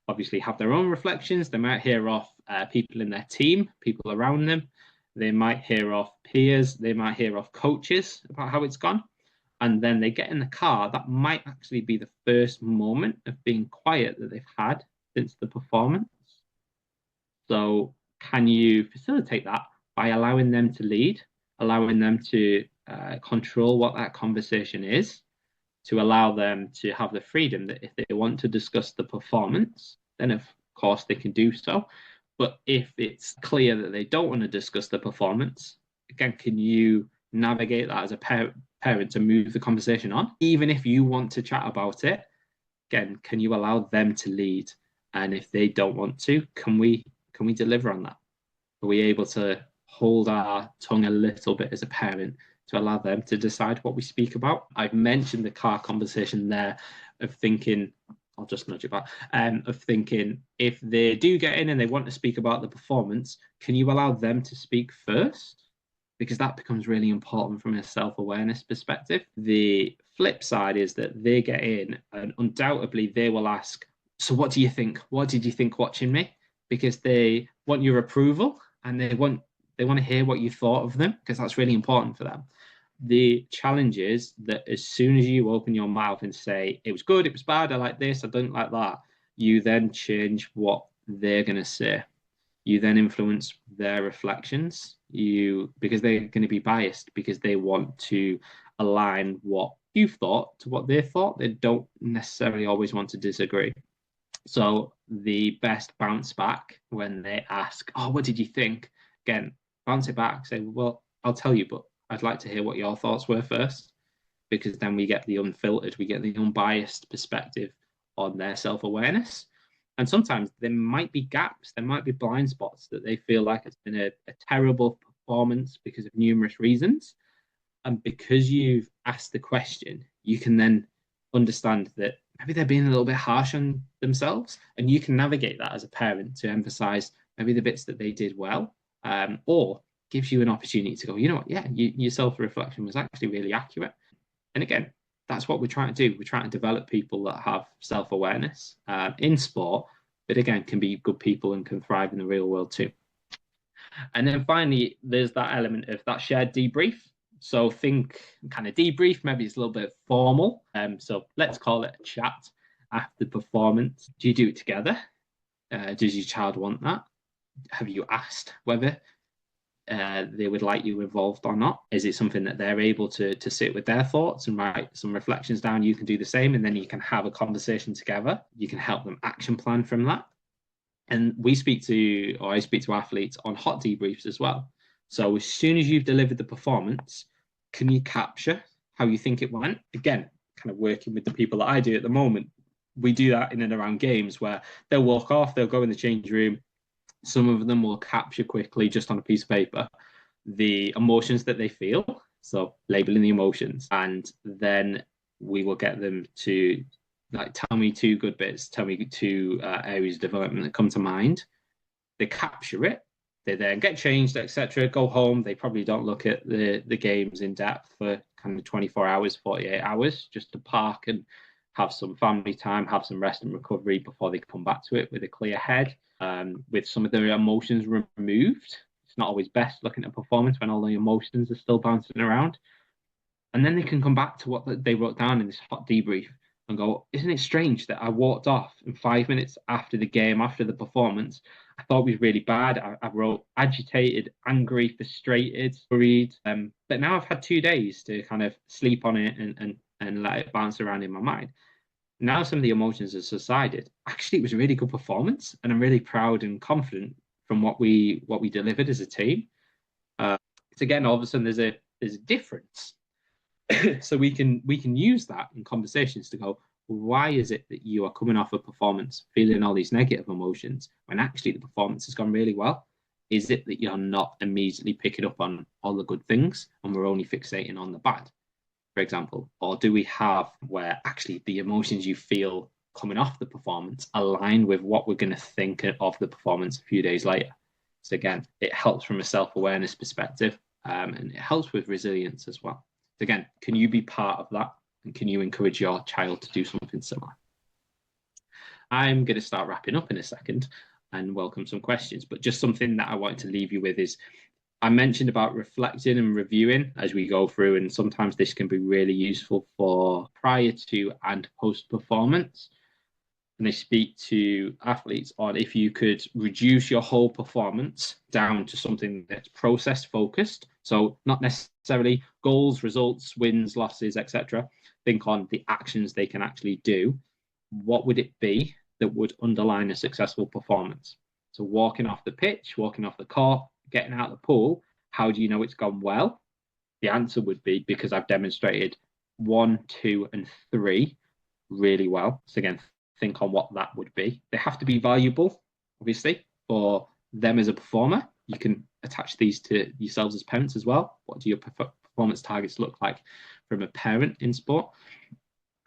obviously have their own reflections. They might hear off people in their team, people around them. They might hear off peers. They might hear off coaches about how it's gone. And then they get in the car. That might actually be the first moment of being quiet that they've had since the performance. So can you facilitate that by allowing them to lead, allowing them to control what that conversation is, to allow them to have the freedom that if they want to discuss the performance, then of course they can do so. But if it's clear that they don't want to discuss the performance, again, can you navigate that as a parent to move the conversation on? Even if you want to chat about it, again, can you allow them to lead? And if they don't want to, can we deliver on that? Are we able to hold our tongue a little bit as a parent to allow them to decide what we speak about? I've mentioned the car conversation there of thinking, I'll just nudge it back, of thinking if they do get in and they want to speak about the performance, can you allow them to speak first? Because that becomes really important from a self-awareness perspective. The flip side is that they get in and undoubtedly they will ask, so what do you think? What did you think watching me? Because they want your approval and they want to hear what you thought of them, because that's really important for them. The challenge is that as soon as you open your mouth and say, it was good, it was bad, I like this, I don't like that, you then change what they're going to say. You then influence their reflections, because they're going to be biased, because they want to align what you thought to what they thought. They don't necessarily always want to disagree. So the best bounce back when they ask, oh, what did you think? Again, bounce it back, say, well, I'll tell you, but I'd like to hear what your thoughts were first, because then we get the unfiltered, we get the unbiased perspective on their self-awareness. And sometimes there might be gaps, there might be blind spots that they feel like it's been a terrible performance because of numerous reasons. And because you've asked the question, you can then understand that maybe they're being a little bit harsh on themselves, and you can navigate that as a parent to emphasize maybe the bits that they did well, or gives you an opportunity to go, you know what, yeah, your self-reflection was actually really accurate. And again, that's what we're trying to do. We're trying to develop people that have self-awareness in sport, but again, can be good people and can thrive in the real world too. And then finally, there's that element of that shared debrief. So think kind of debrief, maybe it's a little bit formal. So let's call it a chat after performance. Do you do it together? Does your child want that? Have you asked whether they would like you involved or not? Is it something that they're able to sit with their thoughts and write some reflections down? You can do the same, and then you can have a conversation together. You can help them action plan from that. And I speak to athletes on hot debriefs as well. So as soon as you've delivered the performance, can you capture how you think it went? Again, kind of working with the people that I do at the moment, we do that in and around games where they'll walk off, they'll go in the change room. Some of them will capture quickly just on a piece of paper the emotions that they feel. So labeling the emotions, and then we will get them to like tell me two good bits, tell me two areas of development that come to mind. They capture it, they then get changed, etc. Go home. They probably don't look at the games in depth for kind of 24 hours, 48 hours, just to park and have some family time, have some rest and recovery before they come back to it with a clear head, with some of their emotions removed. It's not always best looking at performance when all the emotions are still bouncing around. And then they can come back to what they wrote down in this hot debrief and go, isn't it strange that I walked off in 5 minutes after the game, after the performance? I thought it was really bad. I wrote agitated, angry, frustrated, worried. But now I've had 2 days to kind of sleep on it and let it bounce around in my mind. Now some of the emotions have subsided. Actually, it was a really good performance, and I'm really proud and confident from what we delivered as a team. So again, all of a sudden there's a difference. So we can use that in conversations to go, why is it that you are coming off a performance feeling all these negative emotions when actually the performance has gone really well? Is it that you're not immediately picking up on all the good things and we're only fixating on the bad, for example? Or do we have where actually the emotions you feel coming off the performance align with what we're going to think of the performance a few days later? So again, it helps from a self-awareness perspective, and it helps with resilience as well. So again, can you be part of that? And can you encourage your child to do something similar? I'm going to start wrapping up in a second and welcome some questions. But just something that I wanted to leave you with is I mentioned about reflecting and reviewing as we go through, and sometimes this can be really useful for prior to and post performance. And they speak to athletes on if you could reduce your whole performance down to something that's process focused. So not necessarily goals, results, wins, losses, etc. Think on the actions they can actually do. What would it be that would underline a successful performance? So walking off the pitch, walking off the court, getting out of the pool, how do you know it's gone well? The answer would be because I've demonstrated 1, 2, and 3 really well. So again, think on what that would be. They have to be valuable, obviously, for them as a performer. You can attach these to yourselves as parents as well. What do your performance targets look like from a parent in sport?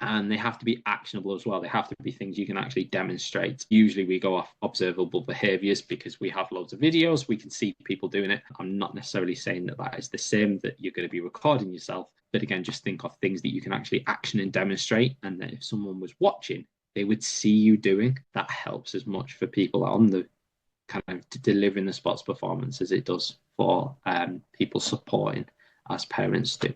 And they have to be actionable as well. They have to be things you can actually demonstrate. Usually we go off observable behaviors because we have loads of videos. We can see people doing it. I'm not necessarily saying that that is the same, that you're going to be recording yourself. But again, just think of things that you can actually action and demonstrate. And that if someone was watching, they would see you doing. That helps as much for people on the kind of delivering the sports performance as it does for people supporting as parents do.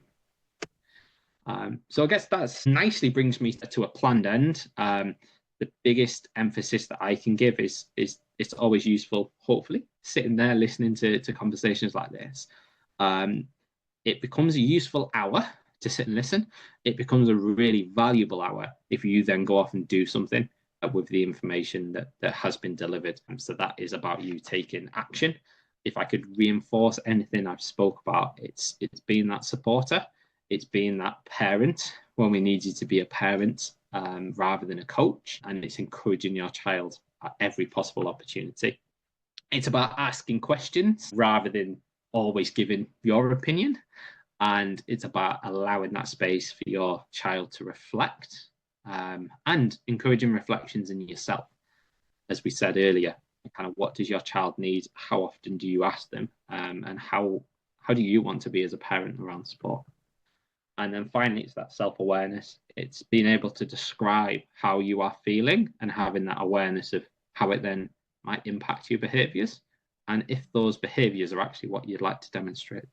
So I guess that's nicely brings me to a planned end. The biggest emphasis that I can give is it's always useful, hopefully, sitting there listening to conversations like this. It becomes a useful hour to sit and listen. It becomes a really valuable hour if you then go off and do something with the information that has been delivered. And so that is about you taking action. If I could reinforce anything I've spoke about, it's being that supporter. It's being that parent when we need you to be a parent rather than a coach. And it's encouraging your child at every possible opportunity. It's about asking questions rather than always giving your opinion. And it's about allowing that space for your child to reflect and encouraging reflections in yourself. As we said earlier, kind of what does your child need? How often do you ask them? And how do you want to be as a parent around sport? And then finally, it's that self-awareness. It's being able to describe how you are feeling and having that awareness of how it then might impact your behaviors, and if those behaviors are actually what you'd like to demonstrate.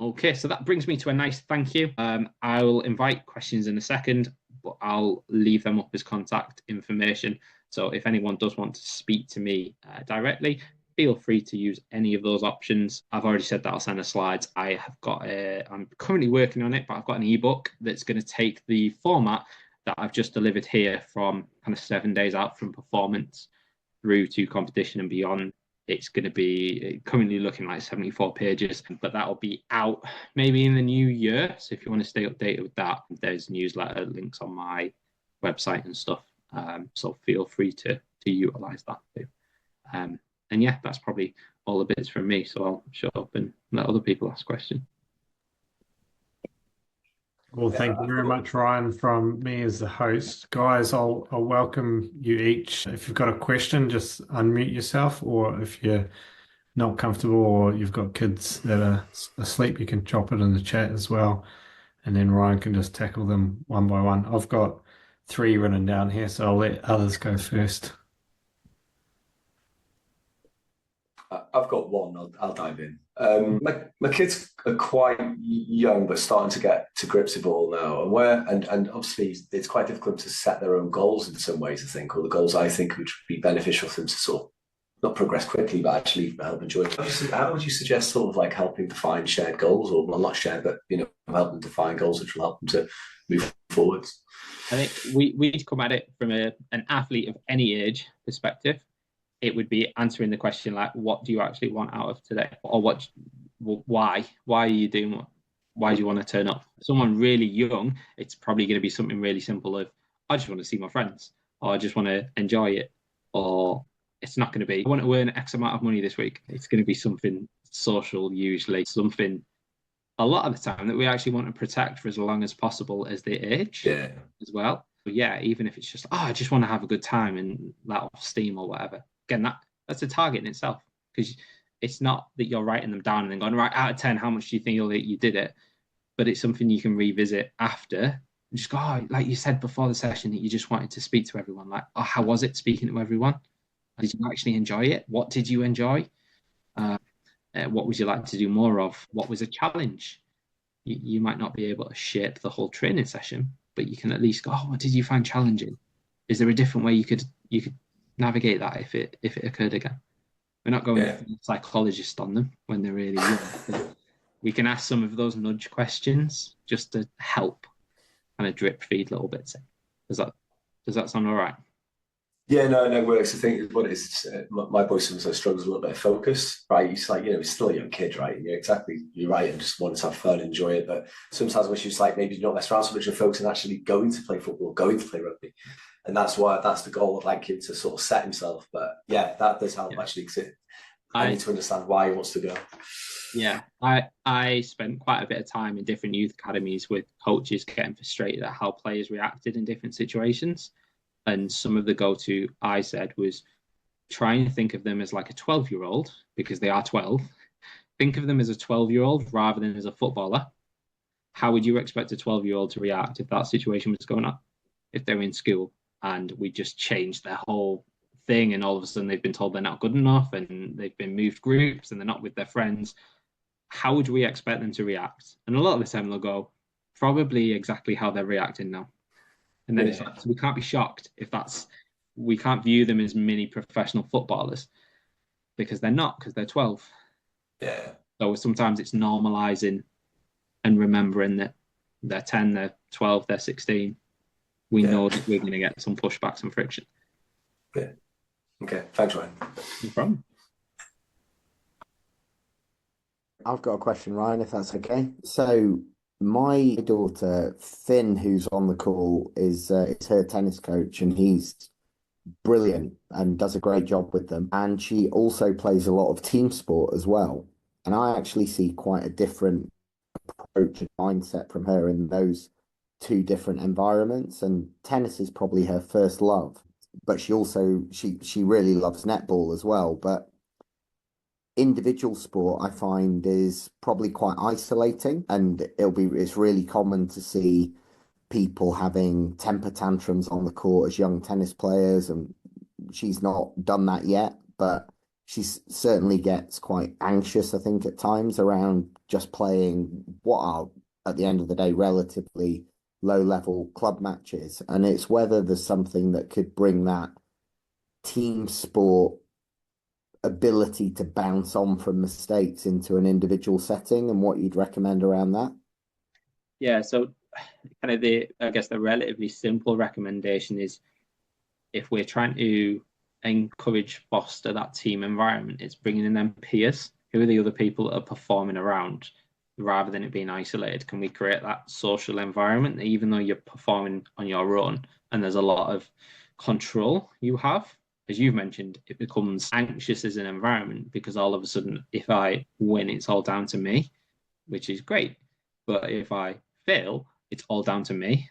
Okay, so that brings me to a nice thank you. I will invite questions in a second, but I'll leave them up as contact information. So if anyone does want to speak to me directly, feel free to use any of those options. I've already said that I'll send the slides. I'm currently working on it, but I've got an ebook that's going to take the format that I've just delivered here from kind of 7 days out from performance through to competition and beyond. It's going to be currently looking like 74 pages, but that'll be out maybe in the new year. So if you want to stay updated with that, there's newsletter links on my website and stuff. So feel free to utilize that too. And yeah, that's probably all the bits from me. So I'll shut up and let other people ask questions. Well, thank you very much, Ryan, from me as the host. Guys, I'll welcome you each. If you've got a question, just unmute yourself, or if you're not comfortable or you've got kids that are asleep, you can drop it in the chat as well. And then Ryan can just tackle them one by one. I've got 3 written down here, so I'll let others go first. I've got one. I'll dive in. My kids are quite young, but starting to get to grips with it all now. And obviously it's quite difficult to set their own goals in some ways, I think, or the goals I think would be beneficial for them to sort of not progress quickly, but actually help enjoy it. How would you suggest sort of like helping define shared goals, or well, not shared, but help them define goals which will help them to move forwards? I think we come at it from an athlete of any age perspective. It would be answering the question like, what do you actually want out of today, or why are you doing what? Why do you want to turn up? Someone really young, it's probably going to be something really simple of, I just want to see my friends, or I just want to enjoy it, or it's not going to be, I want to earn X amount of money this week. It's going to be something social, usually something a lot of the time that we actually want to protect for as long as possible as they age as well. But yeah, even if it's just, I just want to have a good time and let off steam or whatever. Again, that's a target in itself, because it's not that you're writing them down and then going, right, out of 10, how much do you think you did it? But it's something you can revisit after and just go, like you said before the session, that you just wanted to speak to everyone. Like, how was it speaking to everyone? Did you actually enjoy it? What did you enjoy? What would you like to do more of? What was a challenge? You might not be able to shape the whole training session, but you can at least go, what did you find challenging? Is there a different way you could navigate that if it occurred again? We're not going psychologist on them when they're really young. We can ask some of those nudge questions just to help kind of drip feed little bits. Does that sound all right? Yeah, no, it works. I think what it is, my boy sometimes struggles a little bit of focus, right? He's like, he's still a young kid, right? Yeah, exactly. You're right, and just wanting to have fun, enjoy it. But sometimes I wish it's like maybe you're not mess around so much and focus on actually going to play football, going to play rugby. And that's the goal of like him to sort of set himself. But yeah, that does help actually, because I need to understand why he wants to go. Yeah, I spent quite a bit of time in different youth academies with coaches getting frustrated at how players reacted in different situations. And some of the go-to I said was, try and think of them as like a 12-year-old, because they are 12. Think of them as a 12-year-old rather than as a footballer. How would you expect a 12-year-old to react if that situation was going on? If they're in school and we just changed their whole thing, and all of a sudden they've been told they're not good enough and they've been moved groups and they're not with their friends, how would we expect them to react? And a lot of the time they'll go, probably exactly how they're reacting now. And then it's like, so we can't be shocked if we can't view them as mini professional footballers, because they're not, because they're 12. Yeah. So sometimes it's normalizing and remembering that they're 10, they're 12, they're 16. We know that we're going to get some pushback, some friction. Yeah. Okay. Thanks, Ryan. No problem. I've got a question, Ryan, if that's okay. So my daughter, Finn, who's on the call, is her tennis coach, and he's brilliant and does a great job with them. And she also plays a lot of team sport as well. And I actually see quite a different approach and mindset from her in those two different environments. And tennis is probably her first love, but she really loves netball as well. But individual sport, I find, is probably quite isolating, and it's really common to see people having temper tantrums on the court as young tennis players, and she's not done that yet, but she certainly gets quite anxious, I think, at times around just playing what are, at the end of the day, relatively low-level club matches. And it's whether there's something that could bring that team sport ability to bounce on from mistakes into an individual setting, and what you'd recommend around that. Yeah, so kind of I guess the relatively simple recommendation is, if we're trying to encourage, foster that team environment, it's bringing in them peers. Who are the other people that are performing around, rather than it being isolated? Can we create that social environment that, even though you're performing on your own and there's a lot of control you have, as you've mentioned, it becomes anxious as an environment, because all of a sudden, if I win, it's all down to me, which is great. But if I fail, it's all down to me,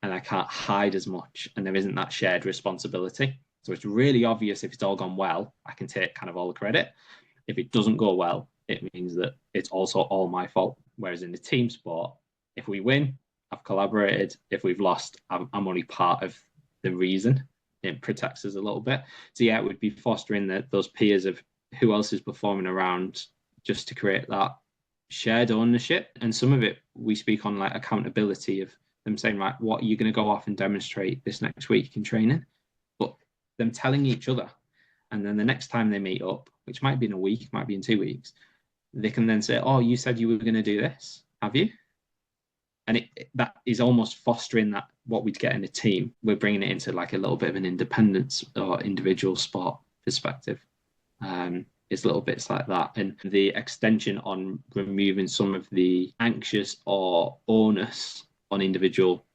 and I can't hide as much, and there isn't that shared responsibility. So it's really obvious if it's all gone well, I can take kind of all the credit. If it doesn't go well, it means that it's also all my fault. Whereas in the team sport, if we win, I've collaborated. If we've lost, I'm only part of the reason. It protects us a little bit. So yeah, it would be fostering those peers of who else is performing around, just to create that shared ownership. And some of it, we speak on like accountability, of them saying, right, what are you going to go off and demonstrate this next week in training? But them telling each other. And then the next time they meet up, which might be in a week, might be in 2 weeks, they can then say, oh, you said you were going to do this, have you? And that is almost fostering that, what we'd get in a team. We're bringing it into like a little bit of an independence or individual sport perspective. It's little bits like that. And the extension on removing some of the anxious or onus on individual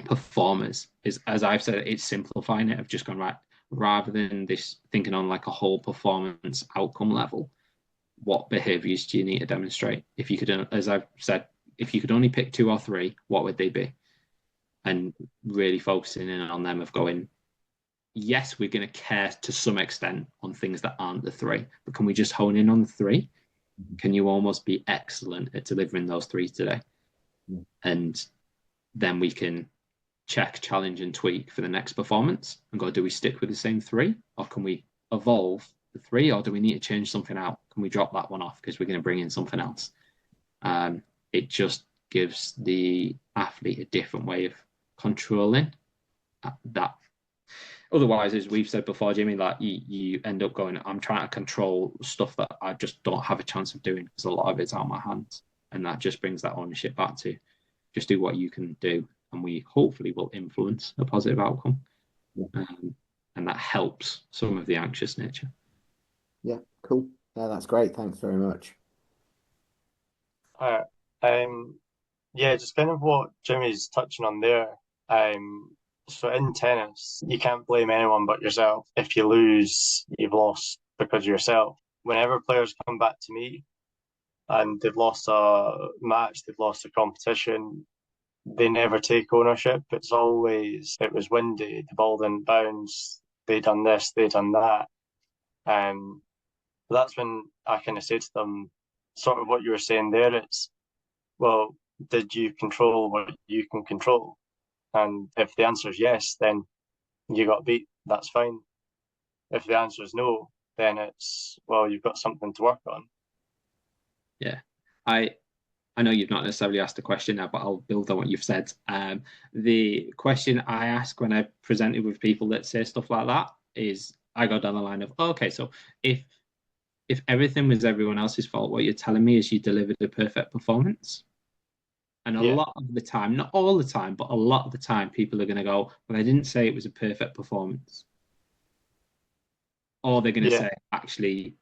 performers is, as I've said, it's simplifying it, of just gone, right, rather than this thinking on like a whole performance outcome level, what behaviors do you need to demonstrate? If you could, as I've said, if you could only pick 2 or 3, what would they be? And really focusing in on them, of going, yes, we're going to care to some extent on things that aren't the 3, but can we just hone in on the 3? Can you almost be excellent at delivering those 3 today? And then we can check, challenge, and tweak for the next performance and go, do we stick with the same 3, or can we evolve the 3, or do we need to change something out? Can we drop that one off because we're going to bring in something else? It just gives the athlete a different way of controlling that. Otherwise, as we've said before, Jimmy, like you end up going, I'm trying to control stuff that I just don't have a chance of doing, because a lot of it's out of my hands. And that just brings that ownership back to just do what you can do, and we hopefully will influence a positive outcome. And that helps some of the anxious nature. Yeah, cool. Yeah, that's great. Thanks very much. Yeah, just kind of what Jimmy's touching on there. So in tennis, you can't blame anyone but yourself. If you lose, you've lost because of yourself. Whenever players come back to me and they've lost a match, they've lost a competition, they never take ownership. It's always, it was windy, the ball didn't bounce, they done this, they done that. That's when I kind of say to them, sort of what you were saying there, it's, well, did you control what you can control? And if the answer is yes, then you got beat, that's fine. If the answer is no, then it's, well, you've got something to work on. Yeah. I know you've not necessarily asked a question now, but I'll build on what you've said. The question I ask when I presented with people that say stuff like that is, I go down the line of, okay, so if everything was everyone else's fault, what you're telling me is you delivered a perfect performance. And a lot of the time, not all the time, but a lot of the time, people are going to go, well, I didn't say it was a perfect performance. Or they're going to say, actually,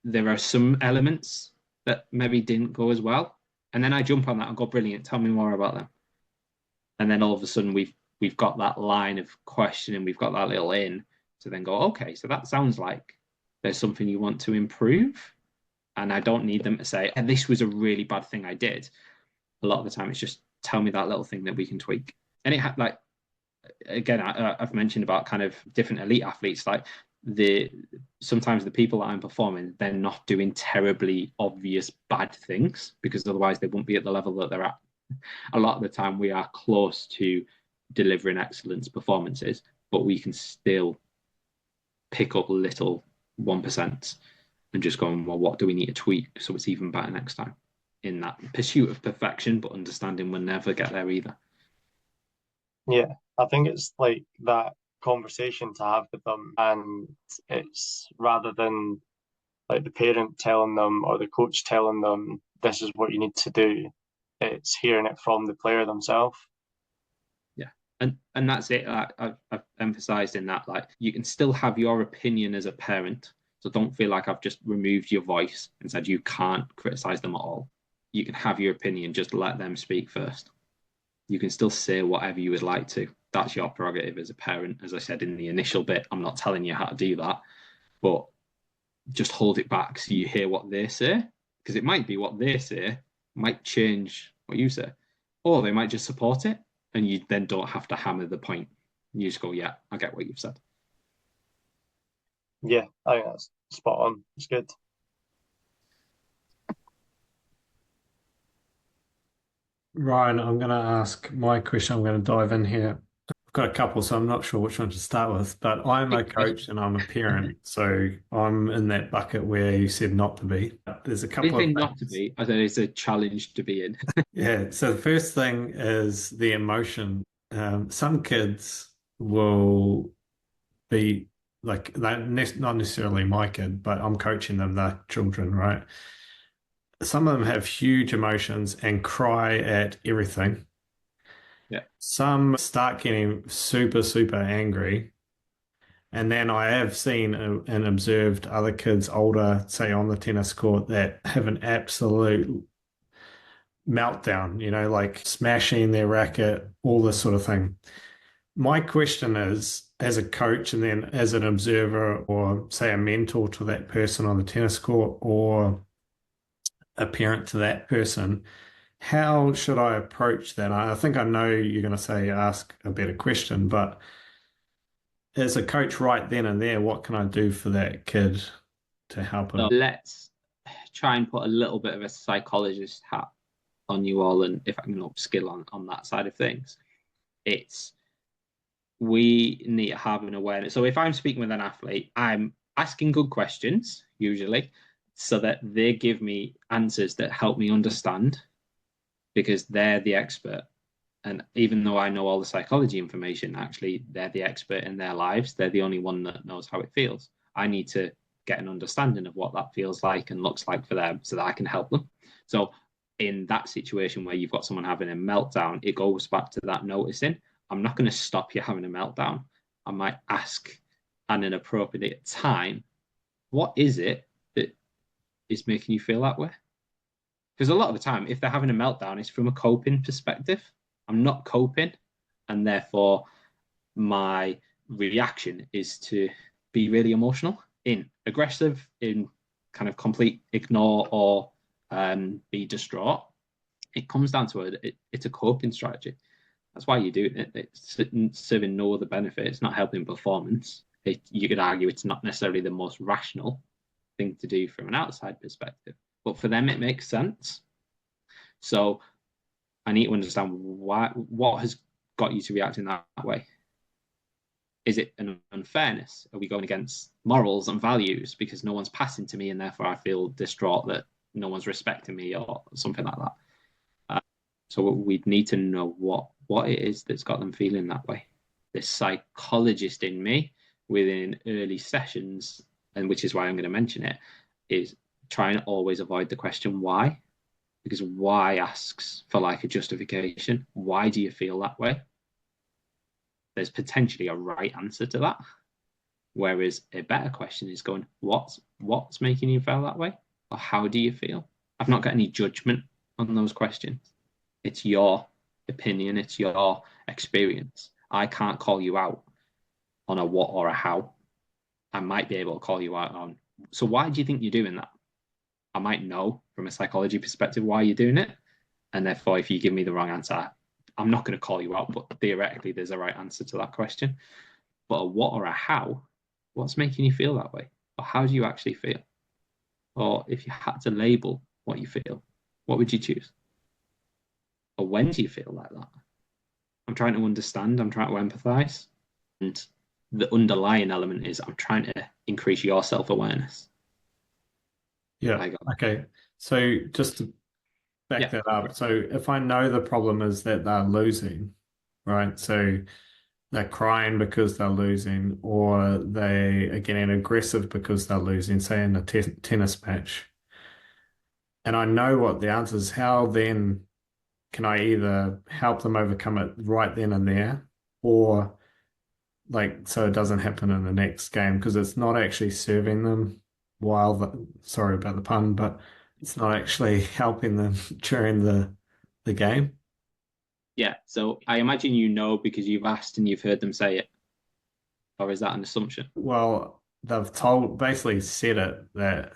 there are some elements that maybe didn't go as well. And then I jump on that and go, brilliant, tell me more about them. And then all of a sudden, we've got that line of questioning, we've got that little in to then go, okay, so that sounds like there's something you want to improve. And I don't need them to say, and this was a really bad thing I did. A lot of the time, it's just tell me that little thing that we can tweak. And it like, again, I've mentioned about kind of different elite athletes, like sometimes the people that I'm performing, they're not doing terribly obvious bad things, because otherwise they won't be at the level that they're at. A lot of the time we are close to delivering excellence performances, but we can still pick up little 1% and just going, well, what do we need to tweak so it's even better next time? In that pursuit of perfection, but understanding we'll never get there either. Yeah, I think it's like that conversation to have with them, and it's rather than like the parent telling them or the coach telling them this is what you need to do, it's hearing it from the player themselves. Yeah, and that's it. I've emphasized in that, like, you can still have your opinion as a parent, so don't feel like I've just removed your voice and said you can't criticize them at all. You can have your opinion, just let them speak first. You can still say whatever you would like to. That's your prerogative as a parent. As I said in the initial bit, I'm not telling you how to do that, but just hold it back so you hear what they say, because it might be what they say might change what you say, or they might just support it, and you then don't have to hammer the point. You just go, yeah, I get what you've said. Yeah, I think that's spot on. It's good. Ryan, I'm going to ask my question. I'm going to dive in here. I've got a couple, so I'm not sure which one to start with, but I'm a coach and I'm a parent. So I'm in that bucket where you said not to be. There's a couple of Not to things. be, I said it's a challenge to be in. Yeah. So the first thing is the emotion. Some kids will be like, they're not necessarily my kid, but I'm coaching them, they're children, right? Some of them have huge emotions and cry at everything. Yeah. Some start getting super, super angry. And then I have seen and observed other kids older, say on the tennis court, that have an absolute meltdown, like smashing their racket, all this sort of thing. My question is, as a coach and then as an observer or say a mentor to that person on the tennis court or a parent to that person, how should I approach that? I think I know you're going to say ask a better question, but as a coach right then and there, what can I do for that kid to help So him? let's try and put a little bit of a psychologist hat on you all, and if I can upskill on that side of things, it's we need to have an awareness. So if I'm speaking with an athlete, I'm asking good questions usually so that they give me answers that help me understand because they're the expert. And even though I know all the psychology information, actually, they're the expert in their lives. They're the only one that knows how it feels. I need to get an understanding of what that feels like and looks like for them so that I can help them. So, in that situation where you've got someone having a meltdown, it goes back to that noticing. I'm not going to stop you having a meltdown. I might ask at an appropriate time, what is it that is making you feel that way? Because a lot of the time, if they're having a meltdown, it's from a coping perspective. I'm not coping, and therefore my reaction is to be really emotional, in aggressive, in kind of complete ignore or be distraught. It comes down to it's a coping strategy. That's why you do it. It's serving no other benefit. It's not helping performance. You could argue it's not necessarily the most rational thing to do from an outside perspective, but for them it makes sense. So I need to understand what has got you to react in that way. Is it an unfairness? Are we going against morals and values because no one's passing to me and therefore I feel distraught that no one's respecting me or something like that? So we'd need to know what it is that's got them feeling that way. The psychologist in me within early sessions, and which is why I'm going to mention it, is try and always avoid the question why, because why asks for like a justification. Why do you feel that way? There's potentially a right answer to that. Whereas a better question is going, what's making you feel that way? Or how do you feel? I've not got any judgment on those questions. It's your opinion, it's your experience. I can't call you out on a what or a how. I might be able to call you out on, so why do you think you're doing that? I might know from a psychology perspective why you're doing it. And therefore, if you give me the wrong answer, I'm not going to call you out, but theoretically, there's a right answer to that question. But a what or a how, what's making you feel that way? Or how do you actually feel? Or if you had to label what you feel, what would you choose? or when do you feel like that? I'm trying to understand, I'm trying to empathize. And the underlying element is I'm trying to increase your self-awareness. Yeah. Okay. So just to back that up. So if I know the problem is that they're losing, right? So they're crying because they're losing, or they are getting aggressive because they're losing, say in a tennis match, and I know what the answer is, how then can I either help them overcome it right then and there, or like so it doesn't happen in the next game because it's not actually serving them while sorry about the pun, but it's not actually helping them during the game. Yeah, so I imagine you know because you've asked and you've heard them say it. Or is that an assumption? Well, they've basically said it that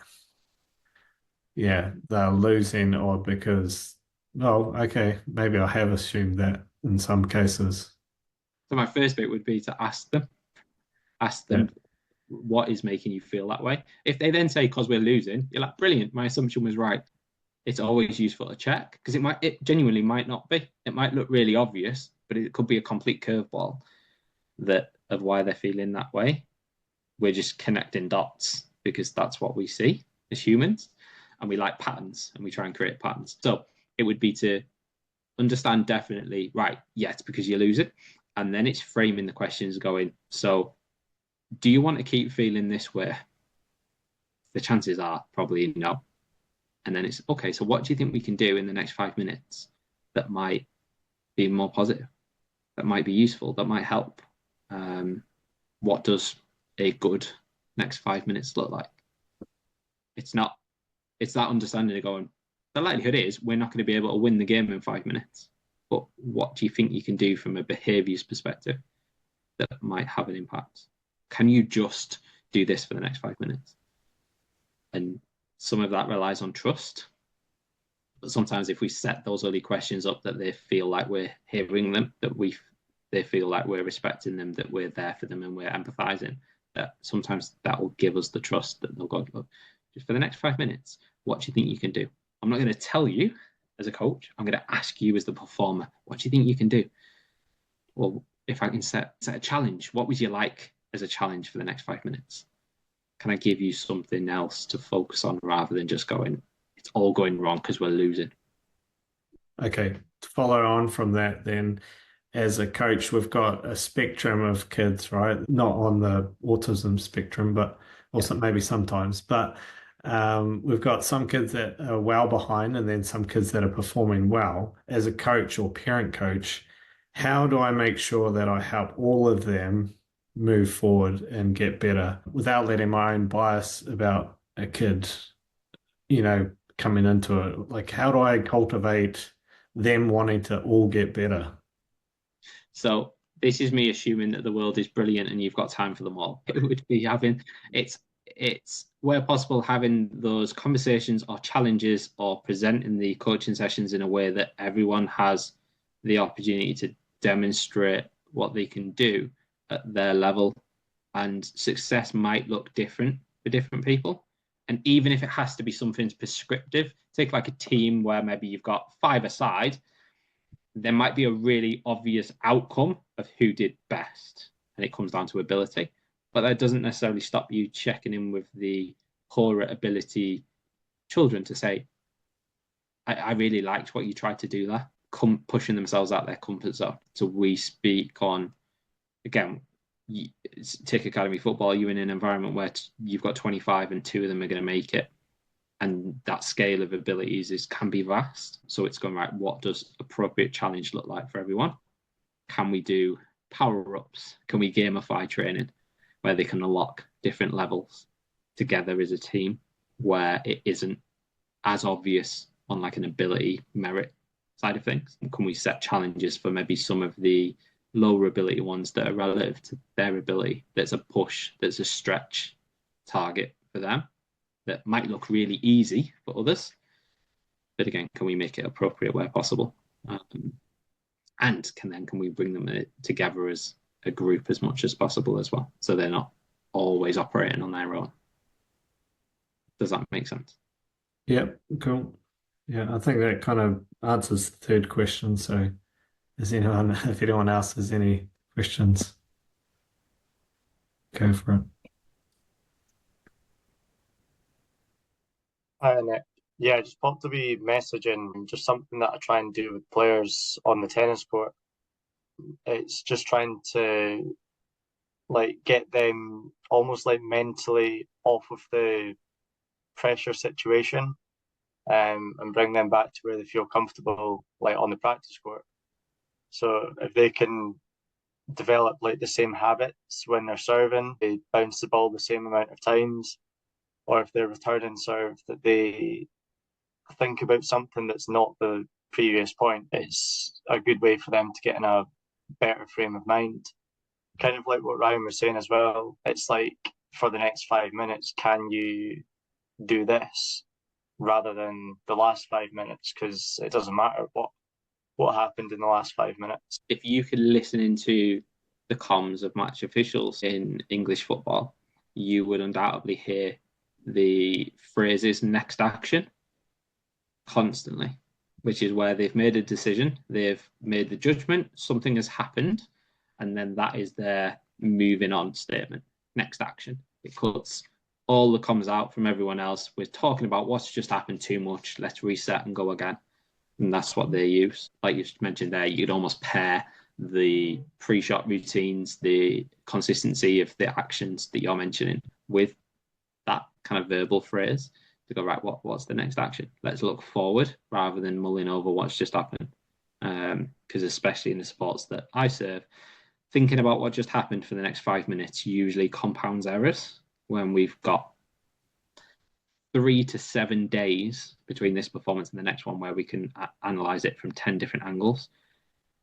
yeah, they're losing or because oh, okay, maybe I have assumed that in some cases. So my first bit would be to ask Yeah. them what is making you feel that way. If they then say because we're losing, you're like, brilliant, my assumption was right. It's always useful to check because it genuinely might not be. It might look really obvious, but it could be a complete curveball that of why they're feeling that way. We're just connecting dots because that's what we see as humans, and we like patterns and we try and create patterns. So it would be to understand definitely, right, yeah, it's because you're losing. And then it's framing the questions going, so do you want to keep feeling this way? The chances are probably no. And then it's okay, so what do you think we can do in the next 5 minutes that might be more positive, that might be useful, that might help? What does a good next 5 minutes look like? It's not, it's that understanding of going, the likelihood is we're not going to be able to win the game in 5 minutes. But what do you think you can do from a behaviors perspective that might have an impact? Can you just do this for the next 5 minutes? And some of that relies on trust. But sometimes if we set those early questions up that they feel like we're hearing them, that they feel like we're respecting them, that we're there for them and we're empathizing, that sometimes that will give us the trust that they'll go, look, just for the next 5 minutes, what do you think you can do? I'm not going to tell you as a coach. I'm going to ask you as the performer, what do you think you can do? Well, if I can set a challenge, what would you like as a challenge for the next 5 minutes? Can I give you something else to focus on rather than just going, it's all going wrong because we're losing? Okay, to follow on from that, then as a coach, we've got a spectrum of kids, right? Not on the autism spectrum, but also maybe sometimes. But we've got some kids that are well behind and then some kids that are performing well. As a coach or parent coach, how do I make sure that I help all of them move forward and get better without letting my own bias about a kid, coming into it? Like, how do I cultivate them wanting to all get better? So this is me assuming that the world is brilliant and you've got time for them all. It would be having it's where possible having those conversations or challenges or presenting the coaching sessions in a way that everyone has the opportunity to demonstrate what they can do at their level. And success might look different for different people. And even if it has to be something prescriptive, take like a team where maybe you've got five aside, there might be a really obvious outcome of who did best, and it comes down to ability. But that doesn't necessarily stop you checking in with the poorer ability children to say, I really liked what you tried to do there, pushing themselves out their comfort zone. So we speak on, again, take academy football, you're in an environment where you've got 25 and two of them are going to make it. And that scale of abilities can be vast. So it's going, right, what does appropriate challenge look like for everyone? Can we do power-ups? Can we gamify training where they can unlock different levels together as a team where it isn't as obvious on like an ability merit side of things? And can we set challenges for maybe some of the lower ability ones that are relative to their ability? That's a push, that's a stretch target for them that might look really easy for others. But again, can we make it appropriate where possible? And can we bring them together as a group as much as possible as well? So they're not always operating on their own. Does that make sense? Yep, cool. Yeah, I think that kind of answers the third question. So, if anyone else has any questions, go for it. And yeah, just popped a wee message in, just something that I try and do with players on the tennis court. It's just trying to like get them almost like mentally off of the pressure situation, and bring them back to where they feel comfortable, like on the practice court. So if they can develop like the same habits when they're serving, they bounce the ball the same amount of times, or if they're returning serve, that they think about something that's not the previous point, it's a good way for them to get in a better frame of mind. Kind of like what Ryan was saying as well. It's like for the next 5 minutes, can you do this rather than the last 5 minutes? Because it doesn't matter what happened in the last 5 minutes. If you could listen into the comms of match officials in English football, you would undoubtedly hear the phrases next action constantly, which is where they've made a decision, they've made the judgment, something has happened, and then that is their moving on statement. Next action. It cuts all the comms out from everyone else. We're talking about what's just happened too much. Let's reset and go again. And that's what they use. Like you mentioned there, you'd almost pair the pre-shot routines, the consistency of the actions that you're mentioning with that kind of verbal phrase to go, right, what's the next action? Let's look forward rather than mulling over what's just happened. Because especially in the sports that I serve, thinking about what just happened for the next 5 minutes usually compounds errors when we've got 3 to 7 days between this performance and the next one where we can analyze it from 10 different angles.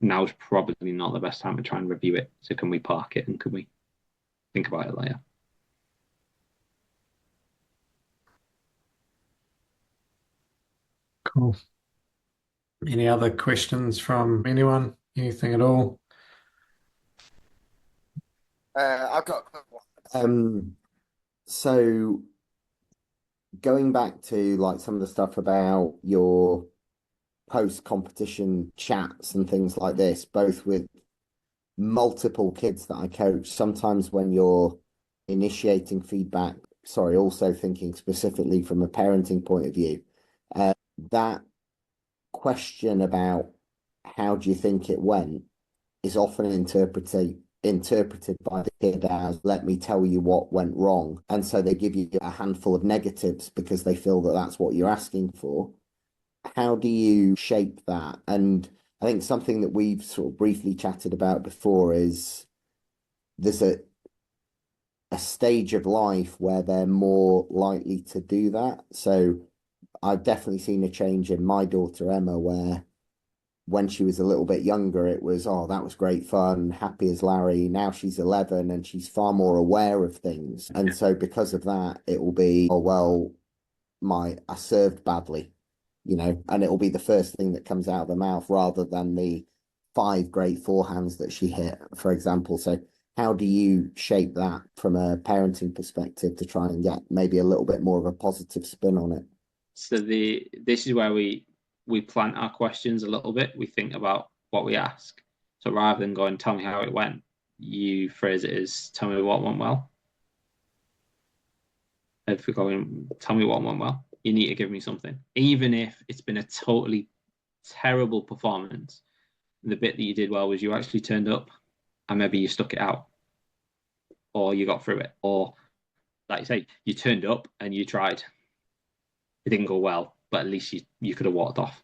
Now is probably not the best time to try and review it. So can we park it and can we think about it later? Cool. Any other questions from anyone? Anything at all? I've got a quick one. So going back to like some of the stuff about your post-competition chats and things like this, both with multiple kids that I coach, sometimes when you're initiating feedback, sorry, also thinking specifically from a parenting point of view, that question about how do you think it went is often interpreted by the kid as, let me tell you what went wrong. And so they give you a handful of negatives because they feel that that's what you're asking for. How do you shape that? And I think something that we've sort of briefly chatted about before is there's a stage of life where they're more likely to do that. So I've definitely seen a change in my daughter Emma, where when she was a little bit younger, it was, oh, that was great fun, happy as Larry. Now she's 11 and she's far more aware of things. And so because of that, it will be, oh, well, I served badly, and it'll be the first thing that comes out of the mouth rather than the 5 great forehands that she hit, for example. So how do you shape that from a parenting perspective to try and get maybe a little bit more of a positive spin on it? So this is where we plant our questions a little bit. We think about what we ask. So rather than going, tell me how it went, you phrase it as, tell me what went well. If we're going, tell me what went well, you need to give me something. Even if it's been a totally terrible performance, the bit that you did well was you actually turned up and maybe you stuck it out or you got through it. Or, like you say, you turned up and you tried. It didn't go well, but at least you could have walked off.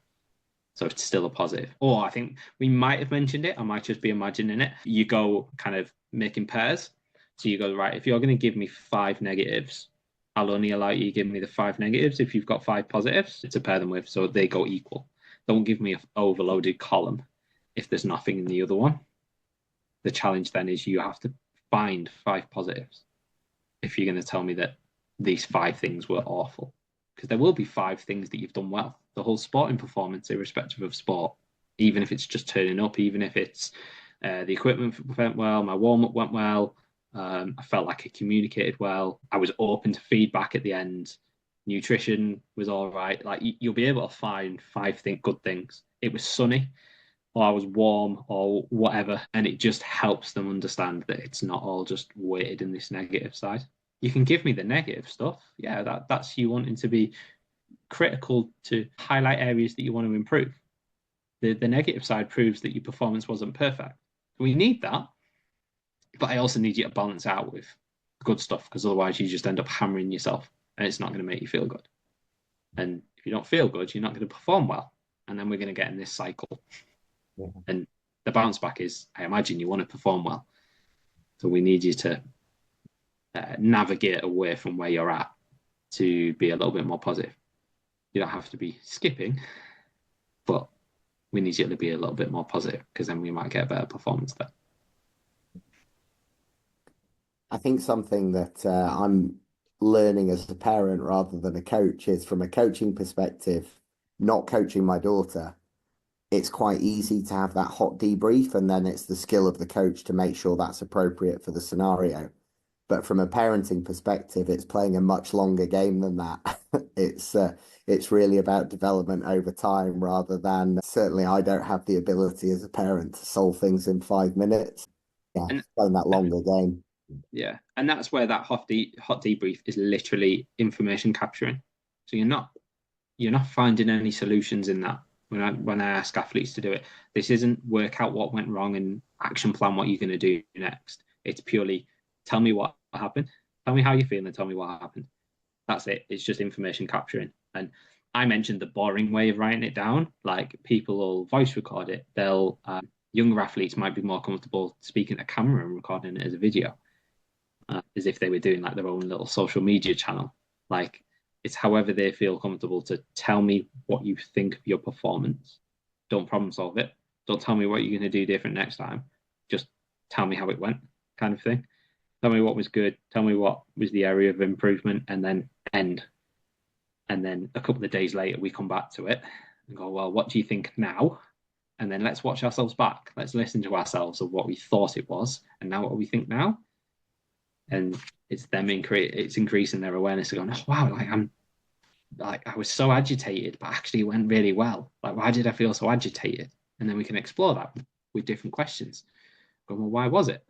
So it's still a positive. Or I think we might have mentioned it. I might just be imagining it. You go kind of making pairs. So you go, right, if you're going to give me 5 negatives, I'll only allow you to give me the 5 negatives if you've got 5 positives to pair them with, so they go equal. Don't give me an overloaded column if there's nothing in the other one. The challenge then is you have to find 5 positives if you're going to tell me that these 5 things were awful. Because there will be 5 things that you've done well. The whole sporting performance, irrespective of sport, even if it's just turning up, even if it's the equipment went well, my warm-up went well, I felt like I communicated well, I was open to feedback at the end. nutrition was all right. Like you'll be able to find good things. It was sunny, or I was warm, or whatever, and it just helps them understand that it's not all just weighted in this negative side. You can give me the negative stuff. Yeah, that's you wanting to be critical to highlight areas that you want to improve. The negative side proves that your performance wasn't perfect. We need that, but I also need you to balance out with good stuff, because otherwise you just end up hammering yourself and it's not going to make you feel good. And if you don't feel good, you're not going to perform well. And then we're going to get in this cycle. Yeah. And the bounce back is, I imagine you want to perform well. So we need you to navigate away from where you're at to be a little bit more positive. You don't have to be skipping, but we need you to be a little bit more positive, because then we might get a better performance there. I think something that I'm learning as a parent rather than a coach is, from a coaching perspective, not coaching my daughter, it's quite easy to have that hot debrief, and then it's the skill of the coach to make sure that's appropriate for the scenario. But from a parenting perspective, it's playing a much longer game than that. It's really about development over time, rather than, certainly I don't have the ability as a parent to solve things in 5 minutes. Yeah, and, playing that longer game. Yeah, and that's where that hot debrief is literally information capturing. So you're not finding any solutions in that. When I ask athletes to do it, this isn't work out what went wrong and action plan what you're going to do next. It's purely tell me what happened, tell me how you feel, and tell me what happened. That's it. It's just information capturing. And I mentioned the boring way of writing it down. Like, people will voice record it. They'll younger athletes might be more comfortable speaking to camera and recording it as a video, as if they were doing like their own little social media channel. Like, it's however they feel comfortable to tell me what you think of your performance. Don't problem solve it. Don't tell me what you're going to do different next time. Just tell me how it went, kind of thing. Tell me what was good. Tell me what was the area of improvement, and then end. And then a couple of days later, we come back to it and go, well, what do you think now? And then let's watch ourselves back. Let's listen to ourselves of what we thought it was, and now what do we think now? And it's them it's increasing their awareness of going, oh, wow, I was so agitated, but actually it went really well. Like, why did I feel so agitated? And then we can explore that with different questions. Go, well, why was it?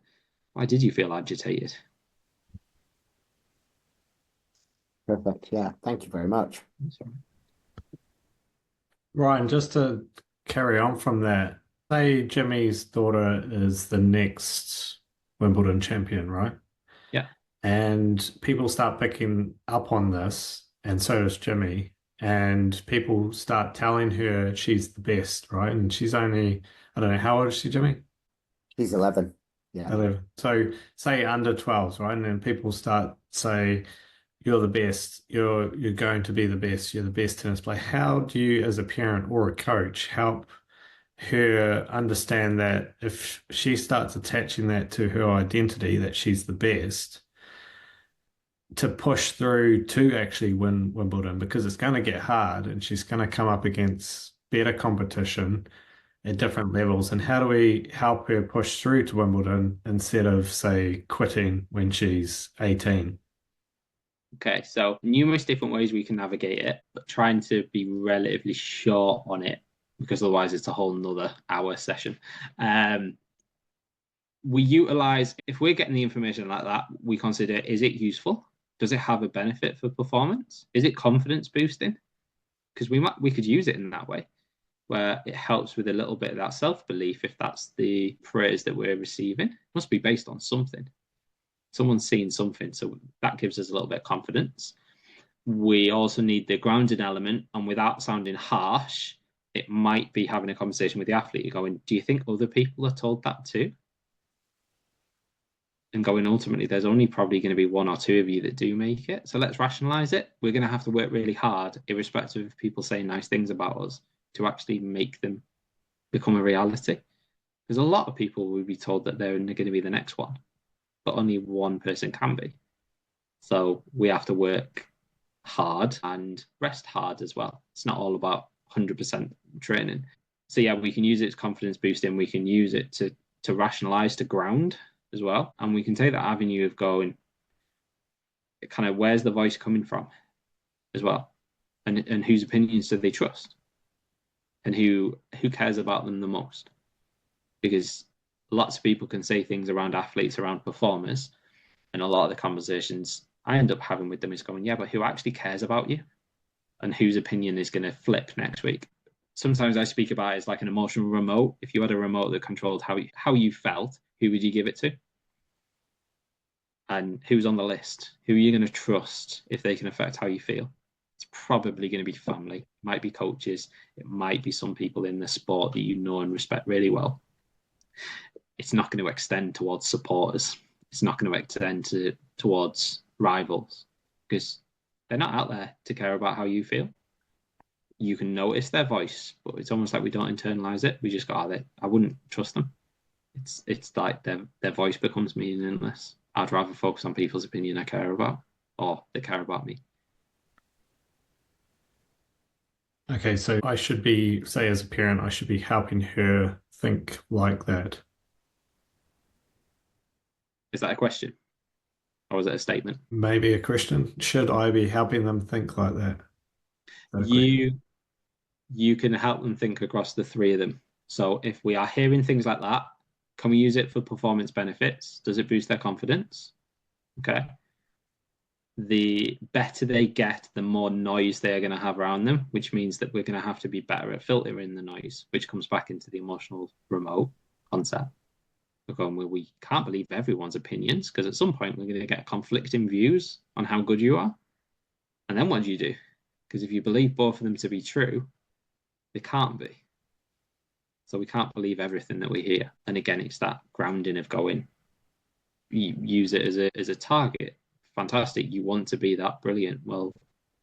Why did you feel agitated? Perfect. Yeah. Thank you very much. Ryan, just to carry on from that, say Jimmy's daughter is the next Wimbledon champion, right? Yeah. And people start picking up on this, and so does Jimmy. And people start telling her she's the best, right? And she's only, I don't know, how old is she, Jimmy? She's 11. Yeah. 11. So say under 12s, right? And then people start say, you're the best, you're going to be the best, you're the best tennis player. How do you, as a parent or a coach, help her understand that if she starts attaching that to her identity, that she's the best, to push through to actually win Wimbledon? Because it's going to get hard and she's going to come up against better competition at different levels. And how do we help her push through to Wimbledon instead of, say, quitting when she's 18? Okay, so numerous different ways we can navigate it, but trying to be relatively short on it, because otherwise it's a whole nother hour session. We utilize, if we're getting the information like that, we consider, is it useful? Does it have a benefit for performance? Is it confidence boosting? Because we could use it in that way, where it helps with a little bit of that self-belief. If that's the praise that we're receiving, it must be based on something. Someone's seen something, so that gives us a little bit of confidence. We also need the grounding element, and without sounding harsh, it might be having a conversation with the athlete. You're going, do you think other people are told that too? And going, ultimately, there's only probably going to be one or two of you that do make it. So let's rationalize it. We're going to have to work really hard, irrespective of people saying nice things about us, to actually make them become a reality. Because a lot of people will be told that they're going to be the next one, but only one person can be. So we have to work hard and rest hard as well. It's not all about 100% training. So yeah, we can use it as confidence boosting. We can use it to rationalize, to ground as well. And we can take that avenue of going, kind of, where's the voice coming from? as well, and whose opinions do they trust, and who cares about them the most? Because lots of people can say things around athletes, around performers, and a lot of the conversations I end up having with them is going, yeah, but who actually cares about you, and whose opinion is going to flip next week? Sometimes I speak about it as like an emotional remote. If you had a remote that controlled how you felt, who would you give it to? And who's on the list? Who are you going to trust if they can affect how you feel? It's probably going to be family. It might be coaches. It might be some people in the sport that you know and respect really well. It's not going to extend towards supporters. It's not going to extend towards rivals, because they're not out there to care about how you feel. You can notice their voice, but it's almost like we don't internalize it. We just go, I wouldn't trust them. It's like their voice becomes meaningless. I'd rather focus on people's opinion I care about, or they care about me. Okay, so I should be, say, as a parent, I should be helping her think like that. Is that a question? Or is it a statement? Maybe a question. Should I be helping them think like that? You can help them think across the three of them. So if we are hearing things like that, can we use it for performance benefits? Does it boost their confidence? Okay. The better they get, the more noise they're going to have around them, which means that we're going to have to be better at filtering the noise, which comes back into the emotional remote concept. We're going, well, we can't believe everyone's opinions, because at some point we're going to get conflicting views on how good you are. And then what do you do? Because if you believe both of them to be true, they can't be. So we can't believe everything that we hear. And again, it's that grounding of going, you use it as a target. Fantastic. You want to be that brilliant. Well,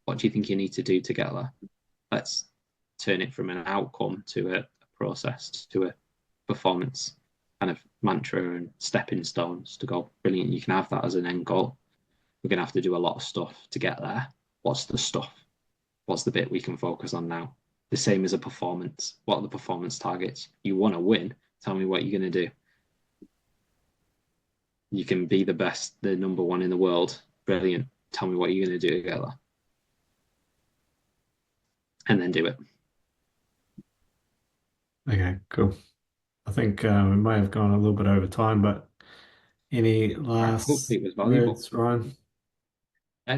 what do you think you need to do to get there? Let's turn it from an outcome to a process, to a performance kind of mantra and stepping stones to go, brilliant. You can have that as an end goal. We're going to have to do a lot of stuff to get there. What's the stuff? What's the bit we can focus on now? The same as a performance. What are the performance targets? You want to win. Tell me what you're going to do. You can be the best, the number one in the world. Brilliant. Tell me what you're going to do together. And then do it. Okay, cool. I think we may have gone a little bit over time, but any last Hopefully it was valuable. words, Ryan?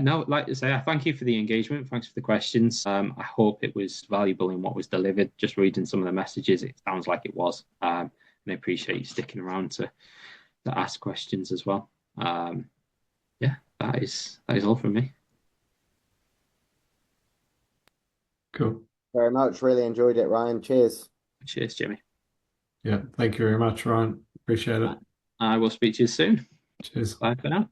No, like I say, I thank you for the engagement. Thanks for the questions. I hope it was valuable in what was delivered. Just reading some of the messages, it sounds like it was. And I appreciate you sticking around to ask questions as well. Yeah, that is all from me. Cool. Very much. Really enjoyed it, Ryan. Cheers. Cheers, Jimmy. Yeah, thank you very much, Ryan. Appreciate it. I will speak to you soon. Cheers. Bye for now.